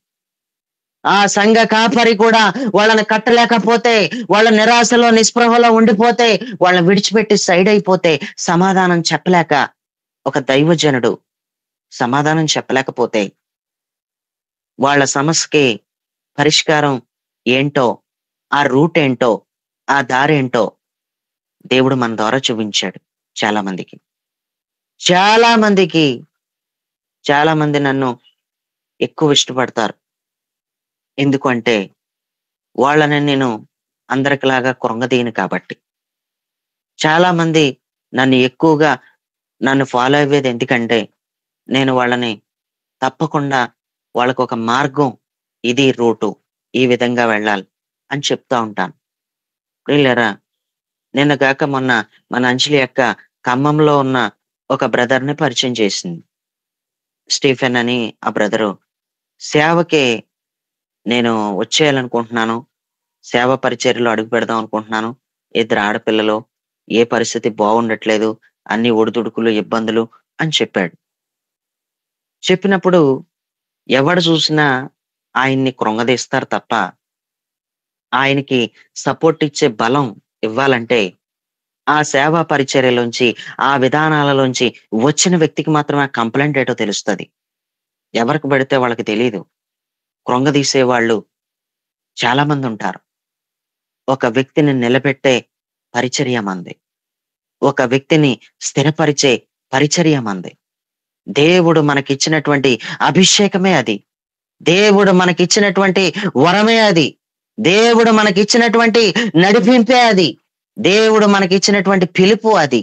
ఆ సంఘ కాపరి కూడా వాళ్ళని కట్టలేకపోతే, వాళ్ళ నిరాశలో నిస్పృహలో ఉండిపోతే, వాళ్ళని విడిచిపెట్టి సైడ్ అయిపోతే, సమాధానం చెప్పలేక, ఒక దైవజనుడు సమాధానం చెప్పలేకపోతే, వాళ్ళ సమస్యకి పరిష్కారం ఏంటో, ఆ రూట్ ఏంటో, ఆ దారేంటో దేవుడు మన ద్వారా చూపించాడు. చాలా మందికి చాలా మంది నన్ను ఎక్కువ ఇష్టపడతారు. ఎందుకంటే వాళ్ళని నేను అందరికిలాగా కృంగదీయను కాబట్టి. చాలా మంది నన్ను ఫాలో అయ్యేది ఎందుకంటే నేను వాళ్ళని తప్పకుండా వాళ్ళకు ఒక మార్గం, ఇది రూటు, ఈ విధంగా వెళ్ళాలి అని చెప్తా ఉంటాను. ప్రియులారా, నిన్న గాక మొన్న మన అంజలి యొక్క ఖమ్మంలో ఉన్న ఒక బ్రదర్ని పరిచయం చేసింది. స్టీఫెన్ అని ఆ బ్రదరు. సేవకి నేను వచ్చేయాలనుకుంటున్నాను, సేవ పరిచర్యలో అడుగు పెడదాం అనుకుంటున్నాను. 2 ఆడపిల్లలు, ఏ పరిస్థితి బాగుండట్లేదు, అన్ని ఒడిదుడుకులు, ఇబ్బందులు అని చెప్పాడు. చెప్పినప్పుడు ఎవడు చూసినా ఆయన్ని కృంగదీస్తారు తప్ప, ఆయనకి సపోర్ట్ ఇచ్చే బలం ఇవ్వాలంటే ఆ సేవా పరిచర్యలోంచి, ఆ విధానాలలోంచి వచ్చిన వ్యక్తికి మాత్రమే ఆ కంప్లైంట్ ఏంటో తెలుస్తుంది. ఎవరికి పడితే వాళ్ళకి తెలియదు. కృంగదీసే వాళ్ళు చాలా మంది ఉంటారు. ఒక వ్యక్తిని నిలబెట్టే పరిచర్య మంది, ఒక వ్యక్తిని స్థిరపరిచే పరిచర్య మంది. దేవుడు మనకిచ్చినటువంటి అభిషేకమే అది. దేవుడు మనకిచ్చినటువంటి వరమే అది. దేవుడు మనకిచ్చినటువంటి నడిపింపే అది. దేవుడు మనకిచ్చినటువంటి పిలుపు అది.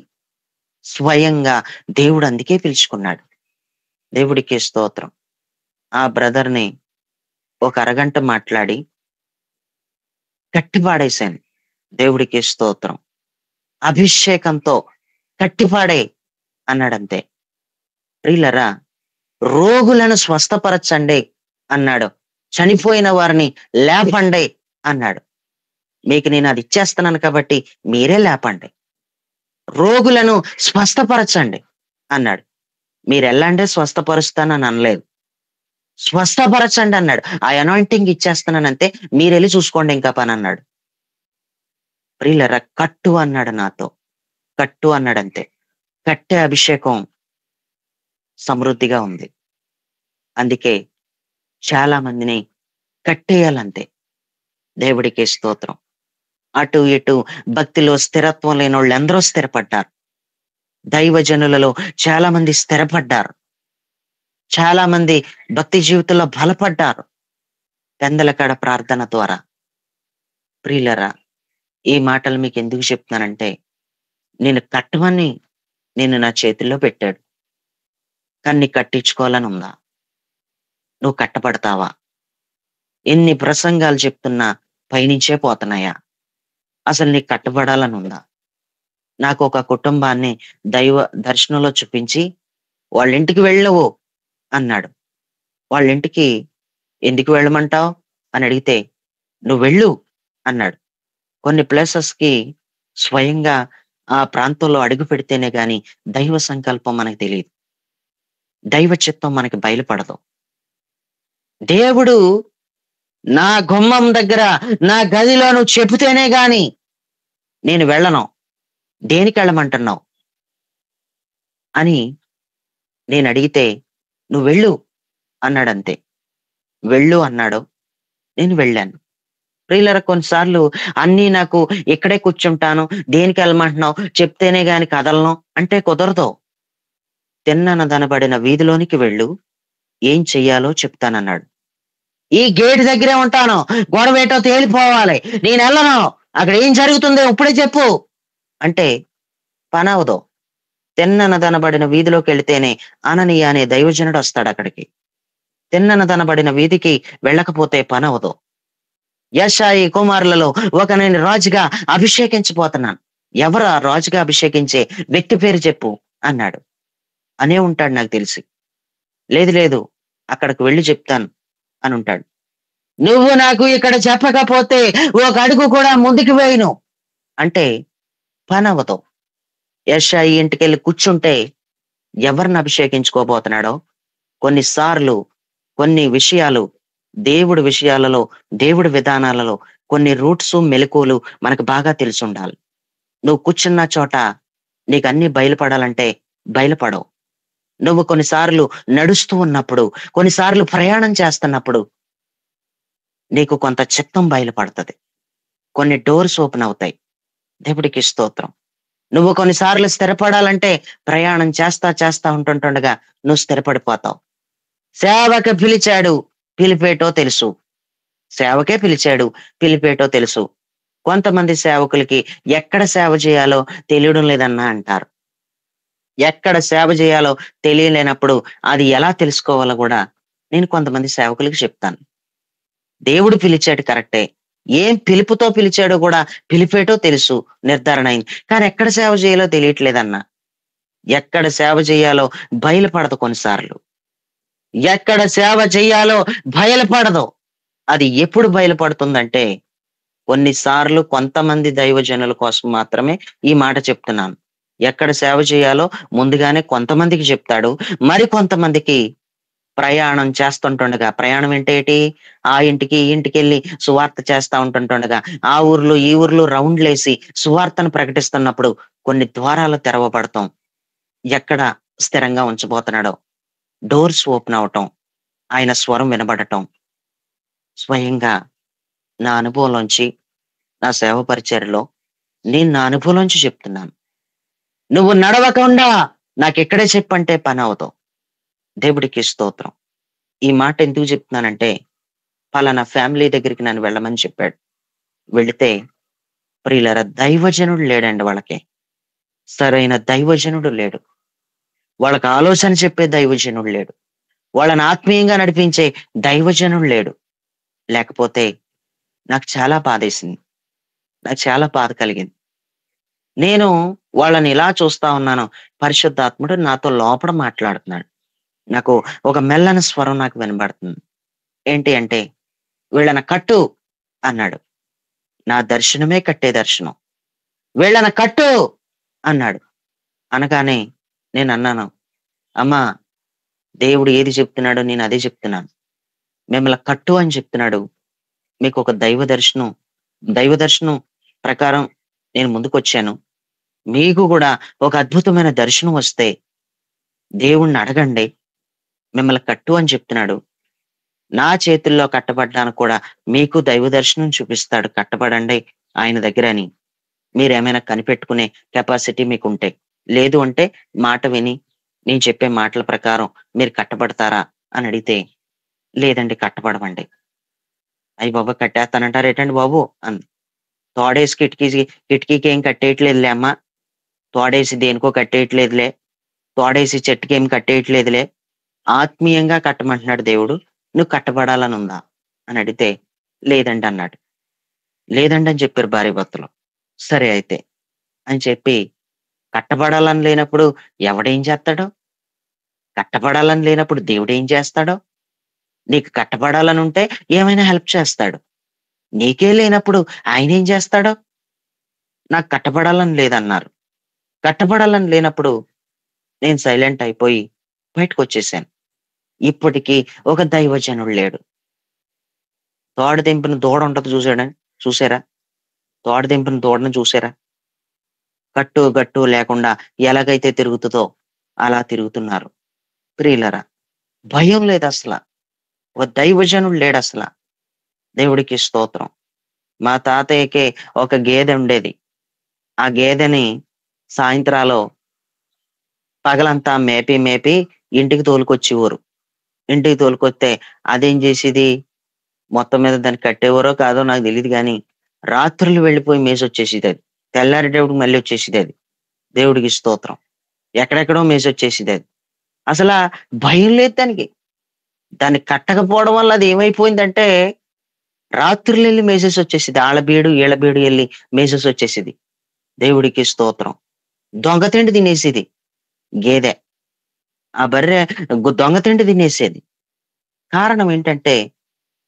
స్వయంగా దేవుడు అందుకే పిలుచుకున్నాడు. దేవుడికి స్తోత్రం. ఆ బ్రదర్ని ఒక అరగంట మాట్లాడి కట్టిపాడేశాను. దేవుడికి స్తోత్రం. అభిషేకంతో కట్టిపాడే అన్నాడంతే. ప్రియులరా, రోగులను స్వస్థపరచండి అన్నాడు. చనిపోయిన వారిని లేపండి అన్నాడు. మీకు నేను అది ఇచ్చేస్తున్నాను కాబట్టి మీరే లేపండి. రోగులను స్వస్థపరచండి అన్నాడు. మీరు ఎల్లండే స్వస్థపరుస్తానని అనలేదు. స్వస్థపరచండి అన్నాడు. ఆ అనాయింటింగ్ ఇచ్చేస్తున్నానంతే, మీరు వెళ్ళి చూసుకోండి ఇంకా పని అన్నాడు. ప్రియులరా, కట్టు అన్నాడు నాతో. కట్టు అన్నాడంతే. కట్టే అభిషేకం సమృద్ధిగా ఉంది. అందుకే చాలా మందిని కట్టేయాలంతే. దేవుడికి స్తోత్రం. అటు ఇటు భక్తిలో స్థిరత్వం లేని వాళ్ళు ఎందరో స్థిరపడ్డారు. దైవజనులలో చాలా మంది స్థిరపడ్డారు. చాలా మంది భక్తి జీవితంలో బలపడ్డారు పెందలకాడ ప్రార్థన ద్వారా. ప్రియులరా, ఈ మాటలు మీకు ఎందుకు చెప్తున్నానంటే, నేను కట్టమని నేను నా చేతుల్లో పెట్టాడు. కానీ నీ కట్టించుకోవాలని ఉందా? నువ్వు కట్టపడతావా? ఎన్ని ప్రసంగాలు చెప్తున్నా పైనుంచే పోతున్నాయా? అసలు నీకు కట్టబడాలని ఉందా? నాకు ఒక కుటుంబాన్ని దైవ దర్శనంలో చూపించి వాళ్ళ ఇంటికి వెళ్ళవు అన్నాడు. వాళ్ళ ఇంటికి ఎందుకు వెళ్ళమంటావు అని అడిగితే, నువ్వు వెళ్ళు అన్నాడు. కొన్ని ప్లేసెస్ కి స్వయంగా ఆ ప్రాంతంలో అడుగు పెడితేనే గాని దైవ సంకల్పం మనకు తెలియదు, దైవ చిత్తం మనకి బయలుపడదు. దేవుడు నా గుమ్మం దగ్గర, నా గదిలో నువ్వు చెబితేనే గాని నేను వెళ్ళను. దేనికి వెళ్ళమంటున్నావు అని నేను అడిగితే, నువ్వు వెళ్ళు అన్నాడంతే. వెళ్ళు అన్నాడు, నేను వెళ్ళాను. ప్రియులరా, కొన్నిసార్లు అన్నీ నాకు ఇక్కడే కూర్చుంటాను, దేనికి వెళ్ళమంటున్నావు, చెప్తేనే గాని కదలను అంటే కుదరదు. తిన్ననదనబడిన వీధిలోనికి వెళ్ళు, ఏం చెయ్యాలో చెప్తానన్నాడు. ఈ గేట్ దగ్గరే ఉంటాను, గొడవేటో తేలిపోవాలి, నేను వెళ్ళను, అక్కడ ఏం జరుగుతుందో ఇప్పుడే చెప్పు అంటే పని అవదు. తిన్ననదనబడిన వీధిలోకి వెళితేనే అననీయ అనే దైవజనుడు వస్తాడు అక్కడికి. తిన్ననదనబడిన వీధికి వెళ్ళకపోతే పని అవదు. యెషాయి కుమారులలో ఒకనిని రాజుగా అభిషేకించబోతున్నాను, ఎవరా రాజుగా అభిషేకించే వ్యక్తి పేరు చెప్పు అన్నాడు. అనే ఉంటాడు నాకు తెలిసి. లేదు లేదు, అక్కడికి వెళ్ళి చెప్తాను అని ఉంటాడు. నువ్వు నాకు ఇక్కడ చెప్పకపోతే ఒక అడుగు కూడా ముందుకు వేయను అంటే పని అవదు. యెషాయి ఇంటికెళ్ళి కూర్చుంటే ఎవరిని అభిషేకించుకోబోతున్నాడో, కొన్నిసార్లు కొన్ని విషయాలు, దేవుడి విషయాలలో, దేవుడి విధానాలలో కొన్ని రూట్స్ మెలకువలు మనకు బాగా తెలిసి ఉండాలి. నువ్వు కూర్చున్న చోట నీకు అన్ని బయలుపడాలంటే బయలుపడవు. నువ్వు కొన్నిసార్లు నడుస్తూ ఉన్నప్పుడు, కొన్నిసార్లు ప్రయాణం చేస్తున్నప్పుడు నీకు కొంత చిత్తం బయలుపడుతుంది, కొన్ని డోర్స్ ఓపెన్ అవుతాయి. దేవుడికి స్తోత్రం. నువ్వు కొన్నిసార్లు స్థిరపడాలంటే ప్రయాణం చేస్తా ఉంటుండగా నువ్వు స్థిరపడిపోతావు. సేవకి పిలిచాడు, పిలిపేటో తెలుసు. సేవకే పిలిచాడు, పిలిపేటో తెలుసు. కొంతమంది సేవకులకి ఎక్కడ సేవ చేయాలో తెలియడం లేదన్నా అంటారు. ఎక్కడ సేవ చేయాలో తెలియలేనప్పుడు అది ఎలా తెలుసుకోవాలో కూడా నేను కొంతమంది సేవకులకి చెప్తాను. దేవుడు పిలిచాడు కరెక్టే, ఏం పిలుపుతో పిలిచాడో కూడా పిలిపేటో తెలుసు, నిర్ధారణ అయింది. కానీ ఎక్కడ సేవ చేయాలో తెలియట్లేదన్నా. ఎక్కడ సేవ చేయాలో బయలుపడదు. కొన్నిసార్లు ఎక్కడ సేవ చేయాలో బయలుపడదు. అది ఎప్పుడు బయలుపడుతుందంటే, కొన్నిసార్లు కొంతమంది దైవజనుల కోసం మాత్రమే ఈ మాట చెప్తున్నాను. ఎక్కడ సేవ చేయాలో ముందుగానే కొంతమందికి చెప్తాడు, మరి కొంతమందికి ప్రయాణం చేస్తుంటుండగా, ప్రయాణం ఏంటేటి, ఆ ఇంటికి ఈ ఇంటికి వెళ్ళి సువార్త చేస్తా ఉంటుండగా, ఆ ఊర్లో ఈ ఊర్లో రౌండ్లేసి సువార్తను ప్రకటిస్తున్నప్పుడు కొన్ని ద్వారాలు తెరవబడతాం. ఎక్కడ స్థిరంగా ఉంచబోతున్నాడో డోర్స్ ఓపెన్ అవటం, ఆయన స్వరం వినబడటం. స్వయంగా నా అనుభవంలోంచి, నా సేవ పరిచర్యలో నేను నా అనుభవంలోంచి చెప్తున్నాను. నువ్వు నడవకుండా నాకు ఎక్కడే చెప్పంటే పని అవుతావు. దేవుడికి స్తోత్రం. ఈ మాట ఎందుకు చెప్తున్నానంటే, పలానా ఫ్యామిలీ దగ్గరికి నన్ను వెళ్ళమని చెప్పాడు. వెళితే ప్రియులరా, దైవజనుడు లేడండి వాళ్ళకి. సరైన దైవజనుడు లేడు. వాళ్ళకి ఆలోచన చెప్పే దైవజనుడు లేడు. వాళ్ళని ఆత్మీయంగా నడిపించే దైవజనుడు లేడు. లేకపోతే నాకు చాలా బాధేసింది, నాకు చాలా బాధ కలిగింది. నేను వాళ్ళని ఇలా చూస్తా ఉన్నాను, పరిశుద్ధాత్ముడు నాతో లోపల మాట్లాడుతున్నాడు. నాకు ఒక మెల్లని స్వరం నాకు వినబడుతుంది. ఏంటి అంటే, వీళ్ళని కట్టు అన్నాడు. నా దర్శనమే కట్టే దర్శనం. వీళ్ళని కట్టు అన్నాడు. అనగానే నేను అన్నాను, అమ్మా, దేవుడు ఏది చెప్తున్నాడో నేను అదే చెప్తున్నాను. మిమ్మల్ని కట్టు అని చెప్తున్నాడు. మీకు ఒక దైవ దర్శనం ప్రకారం నేను ముందుకు వచ్చాను. మీకు కూడా ఒక అద్భుతమైన దర్శనం వస్తే దేవుణ్ణి అడగండి, మిమ్మల్ని కట్టు అని చెప్తున్నాడు. నా చేతుల్లో కట్టబడ్డానికి కూడా మీకు దైవ దర్శనం చూపిస్తాడు, కట్టబడండి ఆయన దగ్గర అని. మీరేమైనా కనిపెట్టుకునే కెపాసిటీ మీకు ఉంటే, లేదు అంటే మాట విని నేను చెప్పే మాటల ప్రకారం మీరు కట్టబడతారా అని అడిగితే, లేదండి కట్టబడమండి. అయ్యి బాబా కట్టేస్తానంటారు ఏంటండి బాబు అంది. తోడేసి కిటికీకి ఏం కట్టేయట్లేదులే అమ్మా, తోడేసి దేనికో కట్టేయట్లేదులే, తోడేసి చెట్టుకి ఏం కట్టేయట్లేదులే, ఆత్మీయంగా కట్టమంటున్నాడు దేవుడు, నువ్వు కట్టబడాలని ఉందా అని అడిగితే లేదండి అన్నాడు. లేదండి అని చెప్పారు భార్య భర్తలు. సరే అయితే అని చెప్పి, కట్టబడాలని లేనప్పుడు ఎవడేం చేస్తాడో, కట్టబడాలని లేనప్పుడు దేవుడు ఏం చేస్తాడో, నీకు కట్టబడాలని ఉంటే ఏమైనా హెల్ప్ చేస్తాడు, నీకే లేనప్పుడు ఆయన ఏం చేస్తాడో. నాకు కట్టబడాలని లేదన్నారు. కట్టబడాలని లేనప్పుడు నేను సైలెంట్ అయిపోయి బయటకు వచ్చేసాను. ఇప్పటికీ ఒక దైవజనుడు లేడు. తోడ దింపిన దూడ ఉంటది చూసారా, తోడ దింపిన దూడను చూసారా, కట్టు గట్టు లేకుండా ఎలాగైతే తిరుగుతుందో అలా తిరుగుతున్నారు. ప్రియులరా, భయం లేదు అసలు, ఒక దైవజనుడు లేడు అసలు. దేవుడికి స్తోత్రం. మా తాతయ్యకి ఒక గేదె ఉండేది. ఆ గేదెని సాయంత్రాలు పగలంతా మేపి మేపి ఇంటికి తోలుకొచ్చేవారు. ఇంటికి తోలుకొస్తే అదేం చేసేది, మొత్తం మీద దాన్ని కట్టేవారో కాదో నాకు తెలీదు గాని రాత్రులు వెళ్ళిపోయి మేసొచ్చేసేది అది. తెల్లారేటప్పటికి మళ్ళీ వచ్చేసేది అది. దేవుడికి స్తోత్రం. ఎక్కడెక్కడో మేసొచ్చేసేది అది. అసలా భయం లేదు దానికి. దాన్ని కట్టకపోవడం వల్ల అది ఏమైపోయిందంటే రాత్రులు వెళ్ళి మేసేసి వచ్చేసేది. ఆళ్ళబీడు ఈళ్ళబీడు వెళ్ళి మేసేసి వచ్చేసేది. దేవుడికి స్తోత్రం. దొంగ తిండి తినేసేది గేదె. ఆ బర్రె దొంగ తిండి తినేసేది. కారణం ఏంటంటే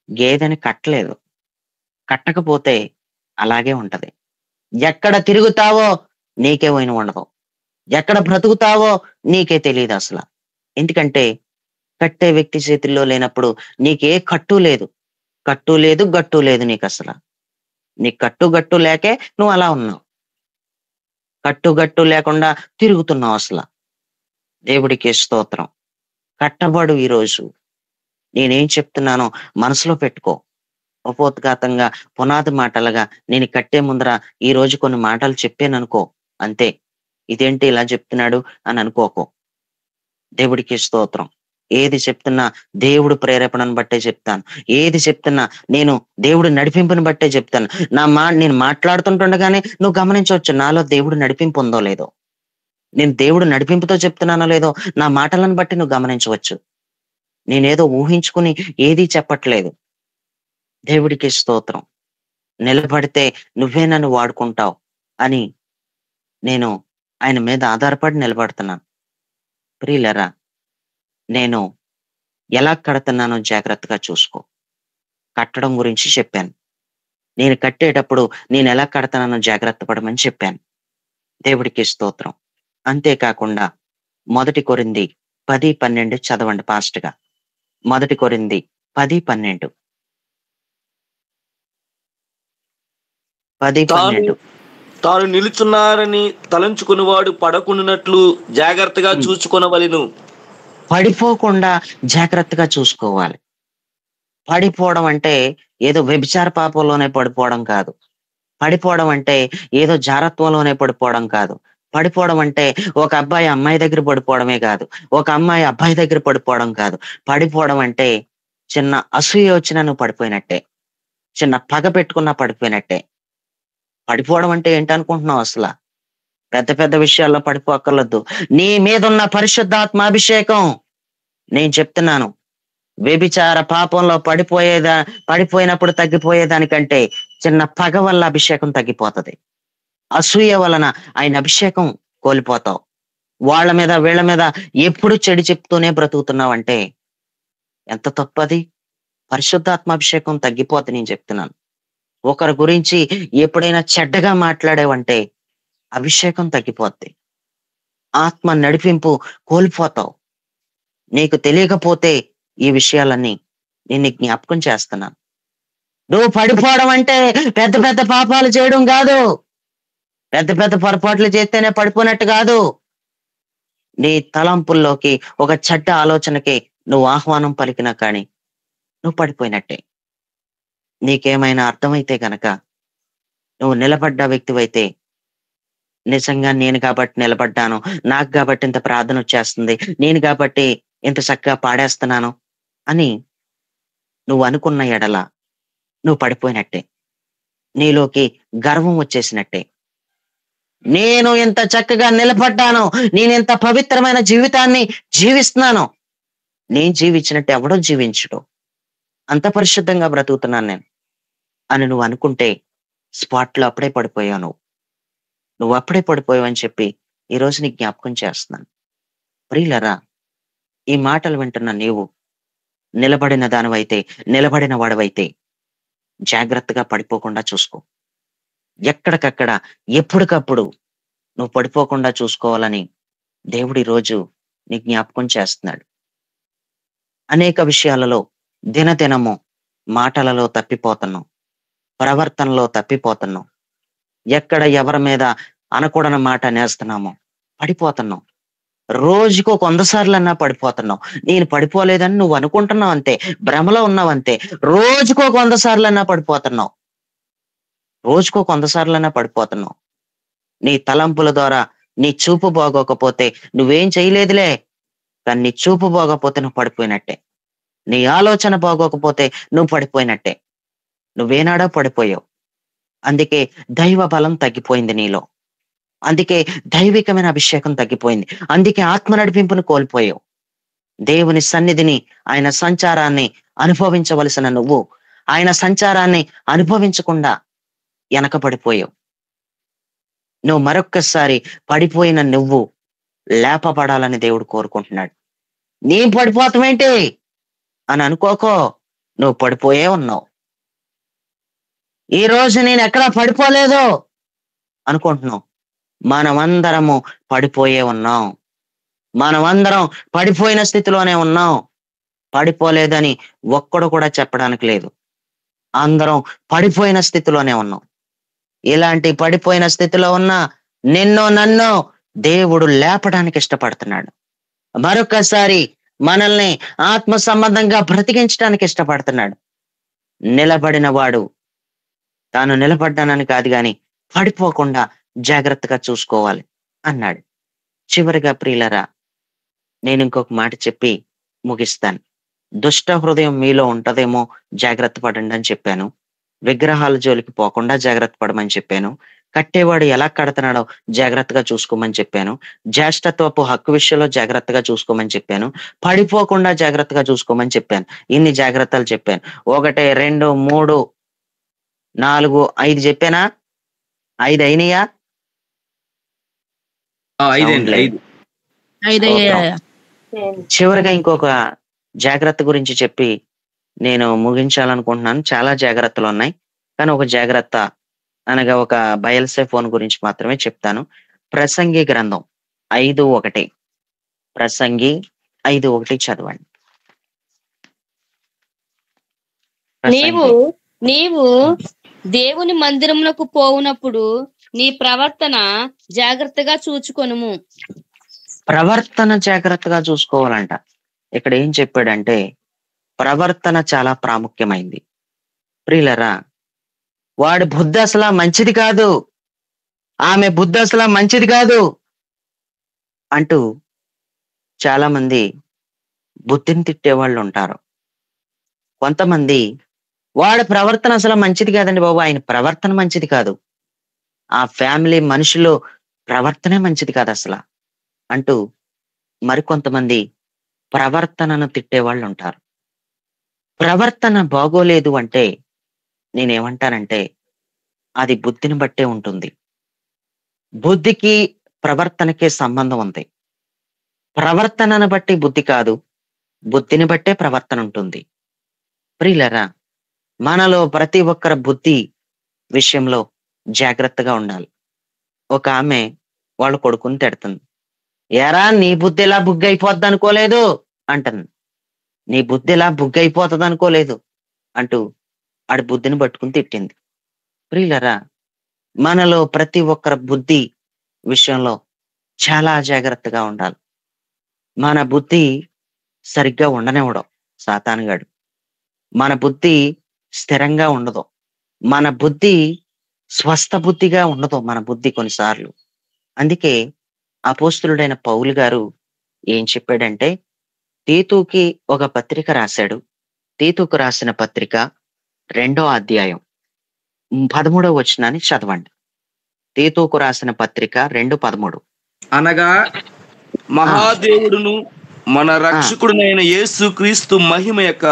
గేదెని కట్టలేదు. కట్టకపోతే అలాగే ఉంటది. ఎక్కడ తిరుగుతావో నీకే వైన ఉండదు. ఎక్కడ బ్రతుకుతావో నీకే తెలియదు అసలు. ఎందుకంటే కట్టే వ్యక్తి చేతుల్లో లేనప్పుడు నీకే కట్టు లేదు. కట్టు లేదు, గట్టు లేదు నీకు అసలు. నీ కట్టు లేకే నువ్వు అలా ఉన్నావు. కట్టు లేకుండా తిరుగుతున్నావు అసలు. దేవుడికి స్తోత్రం. కట్టబడు ఈరోజు. నేనేం చెప్తున్నానో మనసులో పెట్టుకో. ఉపోద్ఘాతంగా పునాది మాటలుగా నేను కట్టే ముందర ఈ రోజు కొన్ని మాటలు చెప్పాననుకో, అంతే. ఇదేంటి ఇలా చెప్తున్నాడు అని అనుకోకు. దేవుడికి స్తోత్రం. ఏది చెప్తున్నా దేవుడు ప్రేరేపణను బట్టే చెప్తాను. ఏది చెప్తున్నా నేను దేవుడు నడిపింపుని బట్టే చెప్తాను. నేను మాట్లాడుతుంటుండగానే నువ్వు గమనించవచ్చు నాలో దేవుడు నడిపింపు ఉందో లేదో. నేను దేవుడు నడిపింపుతో చెప్తున్నానో లేదో నా మాటలను బట్టి నువ్వు గమనించవచ్చు. నేనేదో ఊహించుకుని ఏదీ చెప్పట్లేదు. దేవుడికి స్తోత్రం. నిలబడితే నువ్వే నన్ను వాడుకుంటావు అని నేను ఆయన మీద ఆధారపడి నిలబడుతున్నాను. ప్రియులరా, నేను ఎలా కడుతున్నానో జాగ్రత్తగా చూసుకో. కట్టడం గురించి చెప్పాను. నేను కట్టేటప్పుడు నేను ఎలా కడతానో జాగ్రత్త పడమని చెప్పాను. దేవుడికి స్తోత్రం. అంతేకాకుండా 1 కొరింథీ 10:12 చదవండి ఫాస్ట్ గా. 1 కొరింథీ 10:12. 10:12. తాను నిలుచున్నారని తలంచుకునివాడు పడకుండానట్లు జాగ్రత్తగా చూచుకొనవలెను. పడిపోకుండా జాగ్రత్తగా చూసుకోవాలి. పడిపోవడం అంటే ఏదో వ్యభిచార పాపంలోనే పడిపోవడం కాదు. పడిపోవడం అంటే ఏదో జారత్వంలోనే పడిపోవడం కాదు. పడిపోవడం అంటే ఒక అబ్బాయి అమ్మాయి దగ్గర పడిపోవడమే కాదు. ఒక అమ్మాయి అబ్బాయి దగ్గర పడిపోవడం కాదు. పడిపోవడం అంటే చిన్న అసూయ వచ్చినా నువ్వు పడిపోయినట్టే. చిన్న పగ పెట్టుకున్నా పడిపోయినట్టే. పడిపోవడం అంటే ఏంటనుకుంటున్నావు అసలు? పెద్ద పెద్ద విషయాల్లో పడిపోక్కర్లొద్దు. నీ మీదున్న పరిశుద్ధాత్మ అభిషేకం నేను చెప్తున్నాను. వ్యభిచార పాపంలో పడిపోయినప్పుడు తగ్గిపోయేదానికంటే చిన్న పగ వల్ల అభిషేకం తగ్గిపోతది. అసూయ వలన ఆయన అభిషేకం కోల్పోతావు. వాళ్ళ మీద వీళ్ళ మీద ఎప్పుడు చెడు చెప్తూనే బ్రతుకుతున్నావంటే ఎంత తప్పది. పరిశుద్ధాత్మ అభిషేకం తగ్గిపోతే నేను చెప్తున్నాను. ఒకరి గురించి ఎప్పుడైనా చెడ్డగా మాట్లాడేవంటే అభిషేకం తగ్గిపోద్ది. ఆత్మ నడిపింపు కోల్పోతావు. నీకు తెలియకపోతే ఈ విషయాలన్నీ నేను జ్ఞాపకం చేస్తున్నాను. నువ్వు పడిపోవడం అంటే పెద్ద పెద్ద పాపాలు చేయడం కాదు. పెద్ద పెద్ద పొరపాట్లు చేస్తేనే పడిపోయినట్టు కాదు. నీ తలంపుల్లోకి ఒక చెడ్డ ఆలోచనకి నువ్వు ఆహ్వానం పలికినా కానీ నువ్వు పడిపోయినట్టే. నీకేమైనా అర్థమైతే గనక నువ్వు నిలబడ్డ వ్యక్తివైతే నిజంగా నేను కాబట్టి నిలబడ్డాను, నాకు కాబట్టి ఇంత ప్రార్థన వచ్చేస్తుంది, నేను కాబట్టి ఇంత చక్కగా పాడేస్తున్నాను అని నువ్వు అనుకున్న ఎడల నువ్వు పడిపోయినట్టే. నీలోకి గర్వం వచ్చేసినట్టే. నేను ఎంత చక్కగా నిలబడ్డాను, నేను ఎంత పవిత్రమైన జీవితాన్ని జీవిస్తున్నాను, నేను జీవించినట్టు ఎవడో జీవించడు, అంత పరిశుద్ధంగా బ్రతుకుతున్నాను నేను అని నువ్వు అనుకుంటే స్పాట్లో అప్పుడే పడిపోయావు. నువ్వు అప్పుడే పడిపోయావు అని చెప్పి ఈరోజు నీకు జ్ఞాపకం చేస్తున్నాను. ప్రియులరా, ఈ మాటలు వింటున్న నీవు నిలబడిన దానివైతే, నిలబడిన వాడవైతే జాగ్రత్తగా పడిపోకుండా చూసుకో. ఎక్కడికక్కడ ఎప్పటికప్పుడు నువ్వు పడిపోకుండా చూసుకోవాలని దేవుడు ఈరోజు నీ జ్ఞాపకం చేస్తున్నాడు. అనేక విషయాలలో దినదినము మాటలలో తప్పిపోతున్నాం, ప్రవర్తనలో తప్పిపోతున్నాం. ఎక్కడ ఎవరి మీద అనకూడని మాట నేస్తున్నామో పడిపోతున్నాం. రోజుకో 100 సార్లన్నా పడిపోతున్నావు. నేను పడిపోలేదని నువ్వు అనుకుంటున్నావు అంతే, భ్రమలో ఉన్నావు అంతే. రోజుకో 100 సార్లన్నా పడిపోతున్నావు. రోజుకో 100 సార్లైనా పడిపోతున్నావు. నీ తలంపుల ద్వారా నీ చూపు బాగోకపోతే నువ్వేం చేయలేదులే, కానీ నీ చూపు బాగోకపోతే నువ్వు పడిపోయినట్టే. నీ ఆలోచన బాగోకపోతే నువ్వు పడిపోయినట్టే. నువ్వేనాడో పడిపోయావు. అందుకే దైవ బలం తగ్గిపోయింది నీలో. అందుకే దైవికమైన అభిషేకం తగ్గిపోయింది. అందుకే ఆత్మ నడిపింపును కోల్పోయావు. దేవుని సన్నిధిని, ఆయన సంచారాన్ని అనుభవించవలసిన నువ్వు ఆయన సంచారాన్ని అనుభవించకుండా వెనకబడిపోయావు. నువ్వు మరొక్కసారి పడిపోయిన నువ్వు లేపబడాలని దేవుడు కోరుకుంటున్నాడు. నీ పడిపోతామేంటి అని అనుకోకో, నువ్వు పడిపోయే ఉన్నావు. ఈ రోజు నేను ఎక్కడా పడిపోలేదు అనుకుంటున్నావు. మనమందరము పడిపోయే ఉన్నాం. మనమందరం పడిపోయిన స్థితిలోనే ఉన్నాం. పడిపోలేదని ఒక్కడు కూడా చెప్పడానికి లేదు. అందరం పడిపోయిన స్థితిలోనే ఉన్నాం. ఇలాంటి పడిపోయిన స్థితిలో ఉన్న నిన్నో నన్నో దేవుడు లేపడానికి ఇష్టపడుతున్నాడు. మరొకసారి మనల్ని ఆత్మ సంబంధంగా బ్రతికించడానికి ఇష్టపడుతున్నాడు. నిలబడిన వాడు తాను నిలబడ్డానని కాదు గాని పడిపోకుండా జాగ్రత్తగా చూసుకోవాలి అన్నాడు. చివరిగా ప్రియులరా, నేను ఇంకొక మాట చెప్పి ముగిస్తాను. దుష్ట హృదయం మీలో ఉంటదేమో, జాగ్రత్త పడండి అని చెప్పాను. విగ్రహాల జోలికి పోకుండా జాగ్రత్త పడమని చెప్పాను. కట్టేవాడు ఎలా కడుతున్నాడో జాగ్రత్తగా చూసుకోమని చెప్పాను. జ్యేష్ఠత్వపు హక్కు విషయంలో జాగ్రత్తగా చూసుకోమని చెప్పాను. పడిపోకుండా జాగ్రత్తగా చూసుకోమని చెప్పాను. ఇన్ని జాగ్రత్తలు చెప్పాను. 1, 2, 3, 4, 5 చెప్పానా? 5 అయినాయా? చివరిగా ఇంకొక జాగ్రత్త గురించి చెప్పి నేను ముగించాలనుకుంటున్నాను. చాలా జాగ్రత్తలు ఉన్నాయి, కానీ ఒక జాగ్రత్త అనగా ఒక బయల్సే ఫోన్ గురించి మాత్రమే చెప్తాను. ప్రసంగి గ్రంథం 5:1. ప్రసంగి 5:1 చదవండి. నీవు దేవుని మందిరములకు పోవునప్పుడు నీ ప్రవర్తన జాగ్రత్తగా చూచుకొనుము. ప్రవర్తన జాగ్రత్తగా చూసుకోవాలంట. ఇక్కడ ఏం చెప్పాడంటే ప్రవర్తన చాలా ప్రాముఖ్యమైంది. ప్రియులరా, వాడి బుద్ధి అసలు మంచిది కాదు, ఆమె బుద్ధి అసలు మంచిది కాదు అంటూ చాలా మంది బుద్ధిని తిట్టేవాళ్ళు ఉంటారు. కొంతమంది వాడి ప్రవర్తన అసలు మంచిది కాదండి బాబు, ఆయన ప్రవర్తన మంచిది కాదు, ఆ ఫ్యామిలీ మనుషులు ప్రవర్తనే మంచిది కాదు అసలు అంటూ మరికొంతమంది ప్రవర్తనను తిట్టేవాళ్ళు ఉంటారు. ప్రవర్తన బాగోలేదు అంటే నేనేమంటానంటే అది బుద్ధిని బట్టే ఉంటుంది. బుద్ధికి ప్రవర్తనకే సంబంధం ఉంది. ప్రవర్తనను బట్టి బుద్ధి కాదు, బుద్ధిని బట్టే ప్రవర్తన ఉంటుంది. ప్రియులరా, మనలో ప్రతి ఒక్కరి బుద్ధి విషయంలో జాగ్రత్తగా ఉండాలి. ఒక ఆమె వాళ్ళ కొడుకుని తిడుతుంది. ఎరా నీ బుద్ధి ఇలా బుగ్గి అయిపోద్ది అనుకోలేదు అంటుంది. నీ బుద్ధి ఇలా బుగ్గి అయిపోతుంది అనుకోలేదు అంటూ ఆడి బుద్ధిని పట్టుకుని తిట్టింది. ప్రియులరా, మనలో ప్రతి ఒక్కరి బుద్ధి విషయంలో చాలా జాగ్రత్తగా ఉండాలి. మన బుద్ధి సరిగ్గా ఉండనివ్వడం సాతానుగాడు. మన బుద్ధి స్థిరంగా ఉండదు. మన బుద్ధి స్వస్థ బుద్ధిగా ఉండదు. మన బుద్ధి కొన్నిసార్లు. అందుకే అపోస్తులుడైన పౌలు గారు ఏం చెప్పాడంటే తీతుకి ఒక పత్రిక రాశాడు. తీతుకు రాసిన పత్రిక 2వ అధ్యాయం 13వ వచనాన్ని చదవండి. తీతుకు రాసిన పత్రిక 2:13. అనగా మహాదేవుడును మన రక్షకుడునైన యేసు క్రీస్తు మహిమ యొక్క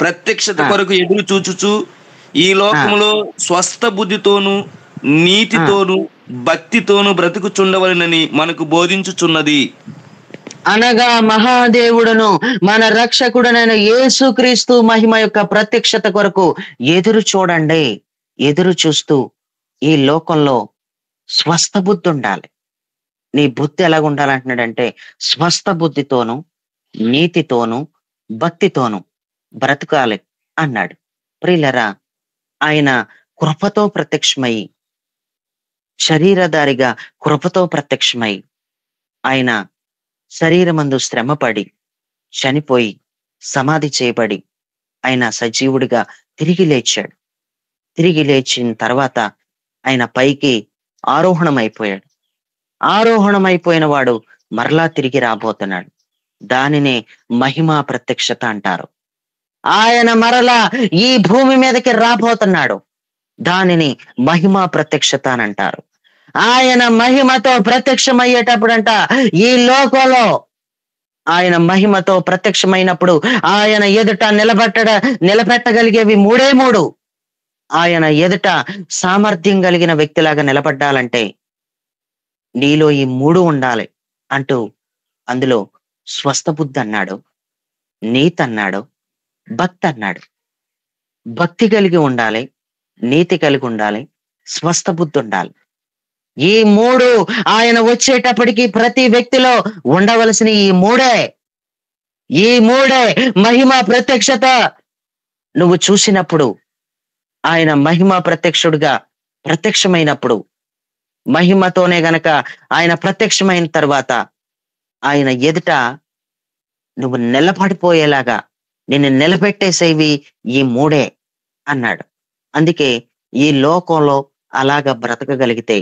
ప్రత్యక్షత కొరకు ఎదురు చూచుచు ఈ లోకములో స్వస్థ బుద్ధితోను నీతితోను భక్తితోను బ్రతుకుచుండవలనని మనకు బోధించుచున్నది. అనగా మహాదేవుడును మన రక్షకుడనైన యేసుక్రీస్తు మహిమ యొక్క ప్రత్యక్షత కొరకు ఎదురు చూడండి. ఎదురు చూస్తూ ఈ లోకంలో స్వస్థ బుద్ధి ఉండాలి. నీ బుద్ధి ఎలాగ ఉండాలంటున్నాడంటే స్వస్థ బుద్ధితోను నీతితోను భక్తితోను బ్రతకాలి అన్నాడు. ప్రియులరా, ఆయన కృపతో ప్రత్యక్షమై, శరీరధారిగా కృపతో ప్రత్యక్షమై, ఆయన శరీరమందు శ్రమపడి చనిపోయి సమాధి చేయబడి ఆయన సజీవుడిగా తిరిగి లేచాడు. తిరిగి లేచిన తర్వాత ఆయన పైకి ఆరోహణమైపోయాడు. ఆరోహణమైపోయిన వాడు మరలా తిరిగి రాబోతున్నాడు. దానినే మహిమా ప్రత్యక్షత అంటారు. ఆయన మరలా ఈ భూమి మీదకి రాబోతున్నాడు. దానిని మహిమా ప్రత్యక్షత అని అంటారు. ఆయన మహిమతో ప్రత్యక్షమయ్యేటప్పుడంట ఈ లోకంలో ఆయన మహిమతో ప్రత్యక్షమైనప్పుడు ఆయన ఎదుట నిలబెట్టగలిగేవి మూడే మూడు. ఆయన ఎదుట సామర్థ్యం కలిగిన వ్యక్తిలాగా నిలబడ్డాలంటే నీలో ఈ మూడు ఉండాలి అంటూ అందులో స్వస్థ బుద్ధి అన్నాడు, నీతి అన్నాడు, భక్తి అన్నాడు. భక్తి కలిగి ఉండాలి, నీతి కలిగి ఉండాలి, స్వస్థ బుద్ధి ఉండాలి. ఈ మూడు ఆయన వచ్చేటప్పటికి ప్రతి వ్యక్తిలో ఉండవలసిన ఈ మూడే మహిమా ప్రత్యక్షత. నువ్వు చూసినప్పుడు ఆయన మహిమా ప్రత్యక్షమైనప్పుడు మహిమతోనే గనక ఆయన ప్రత్యక్షమైన తర్వాత ఆయన ఎదుట నువ్వు నిలబడిపోయేలాగా నిన్ను నిలబెట్టేసేవి ఈ మూడే అన్నాడు. అందుకే ఈ లోకంలో అలాగా బ్రతకగలిగితే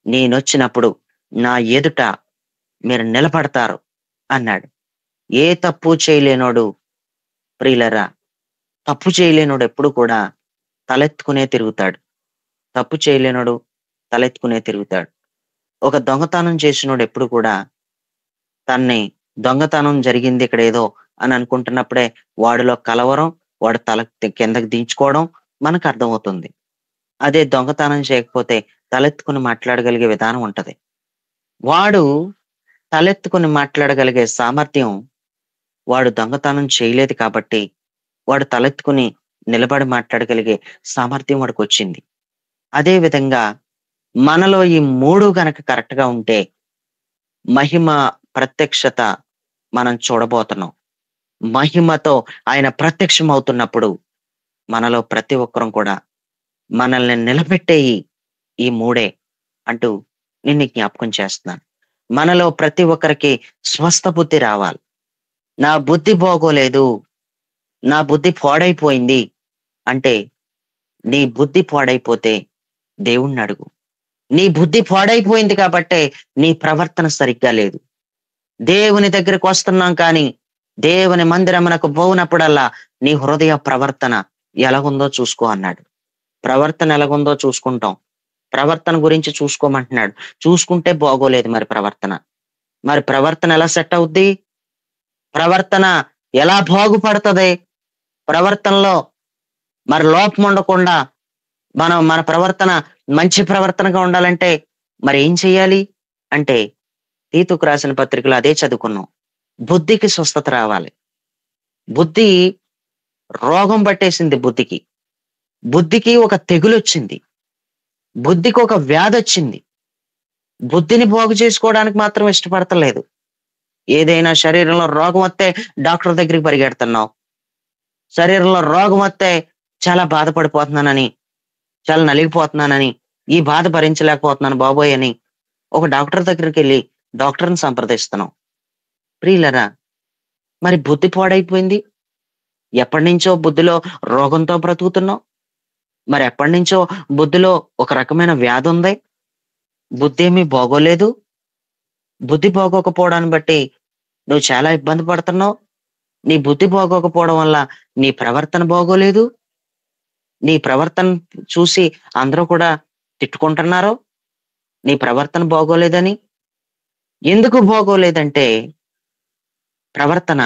నేనొచ్చినప్పుడు నా ఎదుట మీరు నిలబడతారు అన్నాడు. ఏ తప్పు చేయలేనోడు ప్రియులరా, తప్పు చేయలేనోడు ఎప్పుడు కూడా తలెత్తుకునే తిరుగుతాడు. తప్పు చేయలేనోడు తలెత్తుకునే తిరుగుతాడు. ఒక దొంగతనం చేసినోడు ఎప్పుడు కూడా తన్ని దొంగతనం జరిగింది ఇక్కడ ఏదో అని అనుకుంటున్నప్పుడే వాడిలో కలవరం, వాడు తల కిందకి దించుకోవడం మనకు అర్థమవుతుంది. అదే దొంగతనం చేయకపోతే తలెత్తుకుని మాట్లాడగలిగే విధానం ఉంటది. వాడు తలెత్తుకుని మాట్లాడగలిగే సామర్థ్యం వాడు దొంగతనం చేయలేదు కాబట్టి వాడు తలెత్తుకుని నిలబడి మాట్లాడగలిగే సామర్థ్యం వాడికి వచ్చింది. అదే విధంగా మనలో ఈ మూడు గనక కరెక్ట్ గా ఉంటే మహిమ ప్రత్యక్షత మనం చూడబోతున్నాం. మహిమతో ఆయన ప్రత్యక్షం అవుతున్నప్పుడు మనలో ప్రతి ఒక్కరం కూడా మనల్ని నిలబెట్టేయి ఈ మూడే అంటూ నిన్ను జ్ఞాపకం చేస్తున్నాను. మనలో ప్రతి ఒక్కరికి స్వస్థ బుద్ధి రావాలి. నా బుద్ధి బాగోలేదు, నా బుద్ధి పాడైపోయింది అంటే నీ బుద్ధి పాడైపోతే దేవుణ్ణి అడుగు. నీ బుద్ధి పాడైపోయింది కాబట్టే నీ ప్రవర్తన సరిగ్గా లేదు. దేవుని దగ్గరికి వస్తున్నాం కానీ దేవుని మందిరమునకు పోనప్పుడల్లా నీ హృదయ ప్రవర్తన ఎలాగుందో చూసుకో అన్నాడు. ప్రవర్తన ఎలాగుందో చూసుకుంటాం. ప్రవర్తన గురించి చూసుకోమంటున్నాడు. చూసుకుంటే బాగోలేదు మరి ప్రవర్తన ఎలా సెట్ అవుద్ది? ప్రవర్తన ఎలా బాగుపడుతుంది? ప్రవర్తనలో మరి లోపం ఉండకుండా మన ప్రవర్తన మంచి ప్రవర్తనగా ఉండాలంటే మరి ఏం చెయ్యాలి అంటే తీతుకు రాసిన పత్రికలో అదే చదువుకున్నాం. బుద్ధికి స్వస్థత రావాలి. బుద్ధి రోగం పట్టేసింది. బుద్ధికి ఒక తెగులు వచ్చింది. బుద్ధికి ఒక వ్యాధి వచ్చింది. బుద్ధిని బాగు చేసుకోవడానికి మాత్రం ఇష్టపడతలేదు. ఏదైనా శరీరంలో రోగం వస్తే డాక్టర్ దగ్గరికి పరిగెడుతున్నావు. శరీరంలో రోగం వస్తే చాలా బాధపడిపోతున్నానని, చాలా నలిగిపోతున్నానని, ఈ బాధ భరించలేకపోతున్నాను బాబోయ్ అని ఒక డాక్టర్ దగ్గరికి వెళ్ళి డాక్టర్ని సంప్రదిస్తున్నాం. ప్రియులరా, మరి బుద్ధి పాడైపోయింది. ఎప్పటి నుంచో బుద్ధిలో రోగంతో బ్రతుకుతున్నావు. మరి ఎప్పటి నుంచో బుద్ధిలో ఒక రకమైన వ్యాధి ఉంది. బుద్ధి ఏమీ బాగోలేదు. బుద్ధి బాగోకపోవడాన్ని బట్టి నువ్వు చాలా ఇబ్బంది పడుతున్నావు. నీ బుద్ధి బాగోకపోవడం వల్ల నీ ప్రవర్తన బాగోలేదు. నీ ప్రవర్తన చూసి అందరూ కూడా తిట్టుకుంటున్నారు నీ ప్రవర్తన బాగోలేదని. ఎందుకు బాగోలేదంటే ప్రవర్తన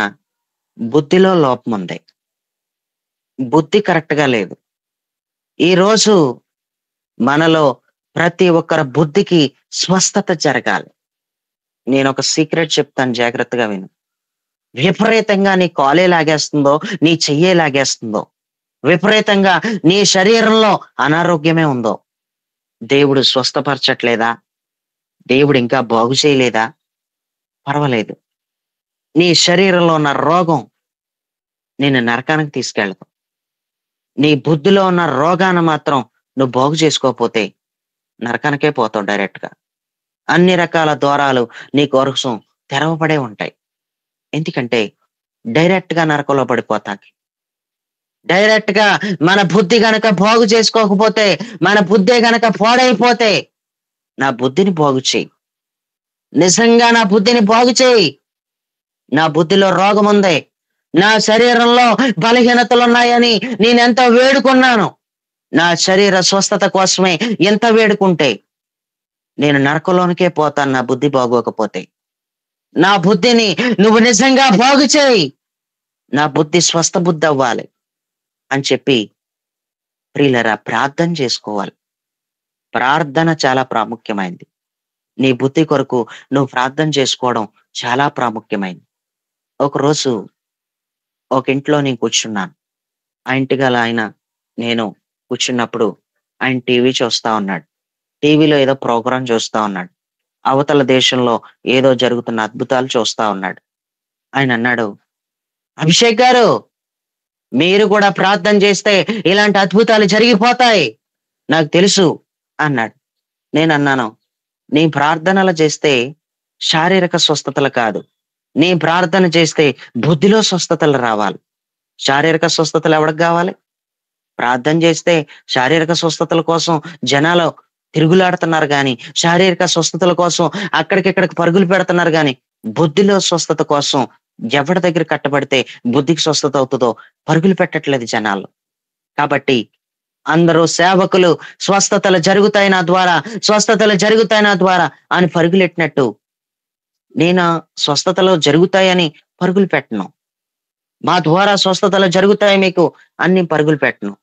బుద్ధిలో లోపం ఉంది. బుద్ధి కరెక్ట్ గా లేదు. ఈరోజు మనలో ప్రతి ఒక్కరి బుద్ధికి స్వస్థత జరగాలి. నేను ఒక సీక్రెట్ చెప్తాను, జాగ్రత్తగా విను. విపరీతంగా నీ కాలే లాగేస్తుందో, నీ చెయ్యే లాగేస్తుందో, విపరీతంగా నీ శరీరంలో అనారోగ్యమే ఉందో, దేవుడు స్వస్థపరచట్లేదా? దేవుడు ఇంకా బాగు చేయలేదా? పర్వాలేదు. నీ శరీరంలో ఉన్న రోగం నిన్ను నరకానికి తీసుకెళ్తావు. నీ బుద్ధిలో ఉన్న రోగాన్ని మాత్రం నువ్వు బాగు చేసుకోకపోతే నరకానికే పోతావు డైరెక్ట్ గా. అన్ని రకాల ద్వారాలు నీ కోసం తెరవబడే ఉంటాయి. ఎందుకంటే డైరెక్ట్ గా నరకంలో పడిపోతాకి. డైరెక్ట్ గా మన బుద్ధి గనక బాగు చేసుకోకపోతే, మన బుద్ధి గనక పాడైపోతే, నా బుద్ధిని బాగు చేయి. నిజంగా నా బుద్ధిని బాగు చేయి. నా బుద్ధిలో రోగం ఉంది, నా శరీరంలో బలహీనతలు ఉన్నాయని నేనెంతో వేడుకున్నాను. నా శరీర స్వస్థత కోసమే ఎంత వేడుకుంటే నేను నరకంలోనికే పోతాను నా బుద్ధి బాగోకపోతే. నా బుద్ధిని నువ్వు నిజంగా బాగు చేయి, నా బుద్ధి స్వస్థ బుద్ధి అవ్వాలి అని చెప్పి ప్రియులరా ప్రార్థన చేసుకోవాలి. ప్రార్థన చాలా ప్రాముఖ్యమైనది. నీ బుద్ధి కొరకు నువ్వు ప్రార్థన చేసుకోవడం చాలా ప్రాముఖ్యమైనది. ఒకరోజు ఒక ఇంట్లో నేను కూర్చున్నాను. ఆ ఇంటి గల ఆయన నేను కూర్చున్నప్పుడు ఆయన టీవీ చూస్తా ఉన్నాడు. టీవీలో ఏదో ప్రోగ్రాం చూస్తా ఉన్నాడు. అవతల దేశంలో ఏదో జరుగుతున్న అద్భుతాలు చూస్తా ఉన్నాడు. ఆయన అన్నాడు, అభిషేక్ గారు, మీరు కూడా ప్రార్థన చేస్తే ఇలాంటి అద్భుతాలు జరిగిపోతాయి, నాకు తెలుసు అన్నాడు. నేను అన్నాను, నీ ప్రార్థనలు చేస్తే శారీరక స్వస్థతలు కాదు, నీ ప్రార్థన చేస్తే బుద్ధిలో స్వస్థతలు రావాలి. శారీరక స్వస్థతలు ఎవరికి కావాలి? ప్రార్థన చేస్తే శారీరక స్వస్థతల కోసం జనాలు తిరుగులాడుతున్నారు కానీ, శారీరక స్వస్థతల కోసం అక్కడికిక్కడికి పరుగులు పెడుతున్నారు కానీ, బుద్ధిలో స్వస్థత కోసం ఎవరి దగ్గర కట్టబడితే బుద్ధికి స్వస్థత అవుతుందో పరుగులు పెట్టట్లేదు జనాలు. కాబట్టి అందరూ సేవకులు స్వస్థతలు జరుగుతాయి నా ద్వారా, స్వస్థతలు జరుగుతాయి నా ద్వారా అని పరుగులెట్టినట్టు నేను స్వస్థతలు జరుగుతాయని పరుగులు పెట్టను. మా ద్వారా స్వస్థతలు జరుగుతాయి మీకు అన్ని పరుగులు పెట్టను.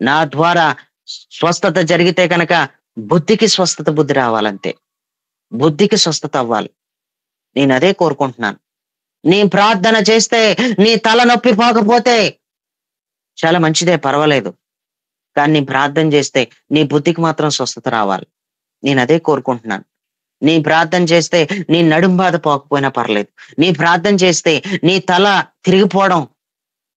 నా ద్వారా స్వస్థత జరిగితే కనుక బుద్ధికి స్వస్థత బుద్ధి రావాలంతే, బుద్ధికి స్వస్థత అవ్వాలి. నేను అదే కోరుకుంటున్నాను. నీ ప్రార్థన చేస్తే నీ తల నొప్పి పోకపోతే చాలా మంచిదే, పర్వాలేదు. కానీ నీ ప్రార్థన చేస్తే నీ బుద్ధికి మాత్రం స్వస్థత రావాలి. నేను అదే కోరుకుంటున్నాను. నీ ప్రార్థన చేస్తే నీ నడుం బాధ పోకపోయినా పర్లేదు. నీ ప్రార్థన చేస్తే నీ తల తిరిగిపోవడం,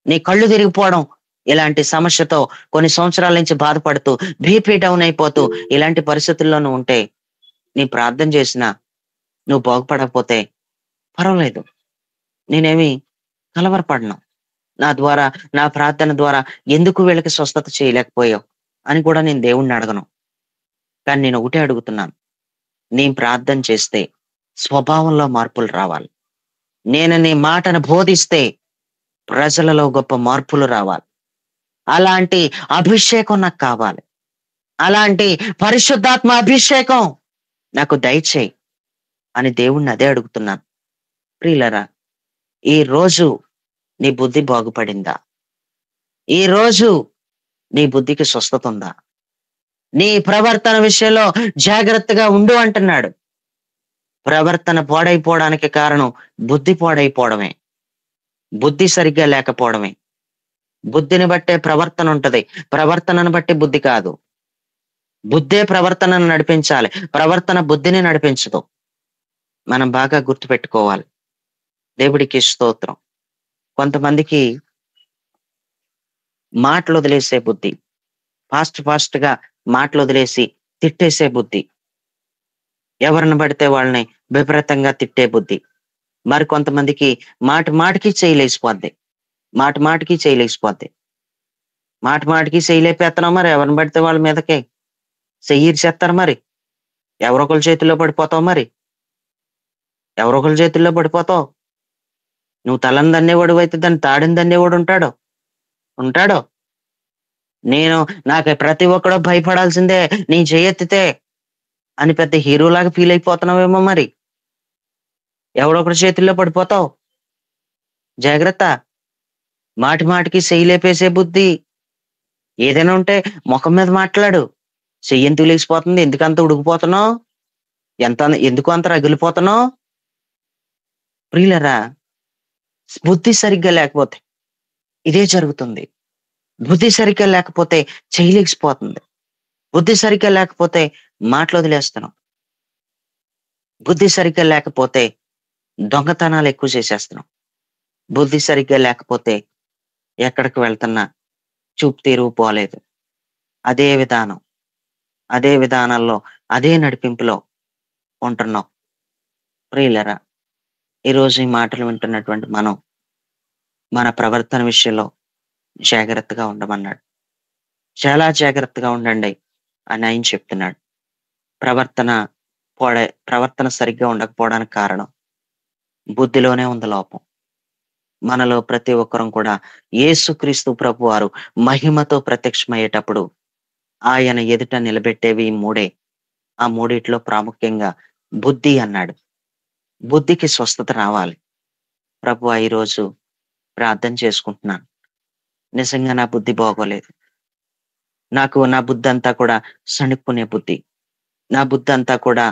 నీ కళ్ళు తిరిగిపోవడం, ఇలాంటి సమస్యతో కొన్ని సంవత్సరాల నుంచి బాధపడుతూ బీపీ డౌన్ అయిపోతూ ఇలాంటి పరిస్థితుల్లో నువ్వు ఉంటే, నీ ప్రార్థన చేసినా నువ్వు బాగుపడకపోతే పర్వాలేదు, నేనేమి కలవరపడను. నా ద్వారా, నా ప్రార్థన ద్వారా ఎందుకు వీళ్ళకి స్వస్థత చేయలేకపోయావు అని కూడా నేను దేవుణ్ణి అడగను. కానీ నేను ఒకటే అడుగుతున్నాను, నీ ప్రార్థన చేస్తే స్వభావంలో మార్పులు రావాలి. నేను నీ మాటను బోధిస్తే ప్రజలలో గొప్ప మార్పులు రావాలి. అలాంటి అభిషేకం నాకు కావాలి. అలాంటి పరిశుద్ధాత్మ అభిషేకం నాకు దయచేయి అని దేవుణ్ణి అదే అడుగుతున్నాను. ప్రియులరా, ఈ రోజు నీ బుద్ధి బాగుపడిందా? ఈ రోజు నీ బుద్ధికి స్వస్థత ఉందా? నీ ప్రవర్తన విషయంలో జాగ్రత్తగా ఉండు అంటున్నాడు. ప్రవర్తన పాడైపోవడానికి కారణం బుద్ధి పాడైపోవడమే, బుద్ధి సరిగ్గా లేకపోవడమే. బుద్ధిని బట్టే ప్రవర్తన ఉంటది, ప్రవర్తనను బట్టి బుద్ధి కాదు. బుద్ధే ప్రవర్తనను నడిపించాలి, ప్రవర్తన బుద్ధిని నడిపించదు. మనం బాగా గుర్తుపెట్టుకోవాలి. దేవుడికి స్తోత్రం. కొంతమందికి మాటలు వదిలేసే బుద్ధి, ఫాస్ట్ గా మాటలు వదిలేసి తిట్టేసే బుద్ధి, ఎవరిని పడితే వాళ్ళని విపరీతంగా తిట్టే బుద్ధి. మరి కొంతమందికి మాటికి చేయలేసిపోద్ది, మాటికి చేయలేసిపోద్ది. మాటికి చేయలేపేస్తున్నాం, మరి ఎవరిని పడితే వాళ్ళ మీదకే చెయ్యిరిచేస్తారు. మరి ఎవరొకరి చేతుల్లో పడిపోతావు, మరి ఎవరొకరి చేతుల్లో పడిపోతావు. నువ్వు తలని దన్నేవాడు అయితే దాన్ని తాడిని దన్నేవాడు ఉంటాడో. నాకు ప్రతి ఒక్కడో భయపడాల్సిందే నీ చేయెత్తితే అని పెద్ద హీరోలాగా ఫీల్ అయిపోతున్నావేమో. మరి ఎవడొకటి చేతుల్లో పడిపోతావు. జాగ్రత్త. మాటికి చెయ్యి లేపేసే బుద్ధి. ఏదైనా ఉంటే ముఖం మీద మాట్లాడు. చెయ్యి ఎందుకు లేచిపోతుంది, ఎందుకంత ఉడికిపోతున్నావు, ఎందుకు అంత రగిలిపోతున్నావు? ప్రియులరా, బుద్ధి సరిగ్గా లేకపోతే ఇదే జరుగుతుంది. బుద్ధి సరిగ్గా లేకపోతే చేయలేకపోతుంది. బుద్ధి సరిగ్గా లేకపోతే మాటలు వదిలేస్తున్నాం. బుద్ధి సరిగ్గా లేకపోతే దొంగతనాలు ఎక్కువ చేసేస్తున్నాం. బుద్ధి సరిగ్గా లేకపోతే ఎక్కడికి వెళ్తున్నా చూపు తీరువు పోలేదు. అదే విధానంలో అదే నడిపింపులో ఉంటున్నాం. ప్రియులరా, ఈరోజు ఈ మాటలు వింటున్నటువంటి మనం మన ప్రవర్తన విషయంలో జాగ్రత్తగా ఉండమన్నాడు. చాలా జాగ్రత్తగా ఉండండి అని ఆయన చెప్తున్నాడు. ప్రవర్తన ప్రవర్తన సరిగ్గా ఉండకపోవడానికి కారణం బుద్ధిలోనే ఉంది లోపం. మనలో ప్రతి ఒక్కరం కూడా యేసుక్రీస్తు ప్రభువారు మహిమతో ప్రత్యక్షమయ్యేటప్పుడు ఆయన ఎదుట నిలబెట్టేవి ఈ మూడే. ఆ మూడిట్లో ప్రాముఖ్యంగా బుద్ధి అన్నాడు. బుద్ధికి స్వస్థత రావాలి. ప్రభువా, ఈరోజు ప్రార్థన చేసుకుంటున్నాను. నిజంగా నా బుద్ధి బాగోలేదు. నా బుద్ధి అంతా కూడా సణుక్కునే బుద్ధి. నా బుద్ధి అంతా కూడా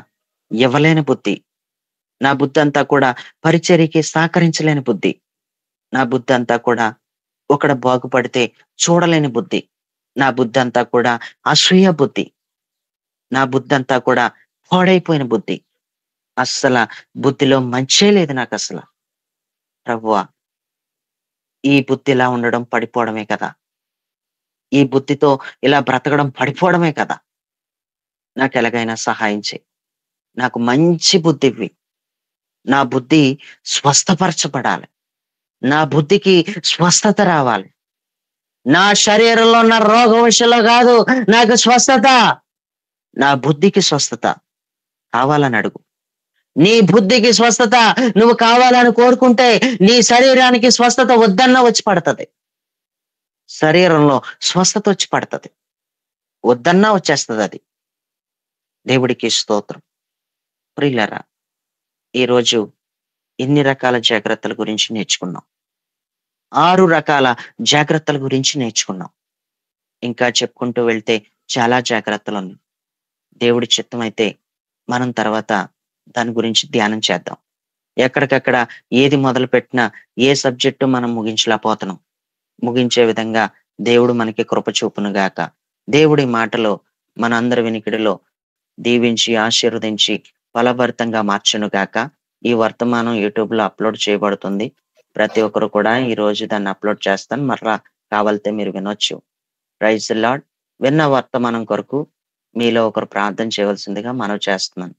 ఇవ్వలేని బుద్ధి. నా బుద్ధి అంతా కూడా పరిచర్యకి సహకరించలేని బుద్ధి. నా బుద్ధి అంతా కూడా ఒకడు బాగుపడితే చూడలేని బుద్ధి. నా బుద్ధి అంతా కూడా అసూయ బుద్ధి. నా బుద్ధి అంతా కూడా పాడైపోయిన బుద్ధి. అస్సలు బుద్ధిలో మంచే లేదు నాకు అసలు. ప్రభువా, ఈ బుద్ధి ఇలా ఉండడం పడిపోవడమే కదా. ఈ బుద్ధితో ఇలా బ్రతకడం పడిపోవడమే కదా. నాకు ఎలాగైనా సహాయం చేయి. నాకు మంచి బుద్ధి ఇవ్వి. నా బుద్ధి స్వస్థపరచబడాలి. నా బుద్ధికి స్వస్థత రావాలి. నా శరీరంలో ఉన్న రోగం విషయంలో కాదు నాకు స్వస్థత, నా బుద్ధికి స్వస్థత కావాలని అడుగు. నీ బుద్ధికి స్వస్థత నువ్వు కావాలని కోరుకుంటే నీ శరీరానికి స్వస్థత వద్దన్నా వచ్చి పడుతుంది. శరీరంలో స్వస్థత వచ్చి పడుతుంది, వద్దన్నా వచ్చేస్తుంది అది. దేవుడికి స్తోత్రం. ప్రియులారా, ఈరోజు ఎన్ని రకాల జాగ్రత్తల గురించి నేర్చుకున్నాం. 6 రకాల జాగ్రత్తల గురించి నేర్చుకున్నాం. ఇంకా చెప్పుకుంటూ వెళ్తే చాలా జాగ్రత్తలు ఉన్నాయి. దేవుడి చిత్తం అయితే మనం తర్వాత దాని గురించి ధ్యానం చేద్దాం. ఎక్కడికక్కడ ఏది మొదలు పెట్టినా ఏ సబ్జెక్టు మనం ముగించలేకపోతున్నాం. ముగించే విధంగా దేవుడు మనకి కృప చూపును గాక. దేవుడి మాటలో మనందరి వినికిడిలో దీవించి ఆశీర్వదించి ఫలభరితంగా మార్చును గాక. ఈ వర్తమానం యూట్యూబ్ లో అప్లోడ్ చేయబడుతుంది. ప్రతి ఒక్కరు కూడా ఈ రోజు దాన్ని అప్లోడ్ చేస్తాను. మరలా కావాలితే మీరు వినొచ్చు. Praise the Lord. విన్న వర్తమానం కొరకు మీలో ఒకరు ప్రార్థన చేయవలసిందిగా మనవి చేస్తున్నాను.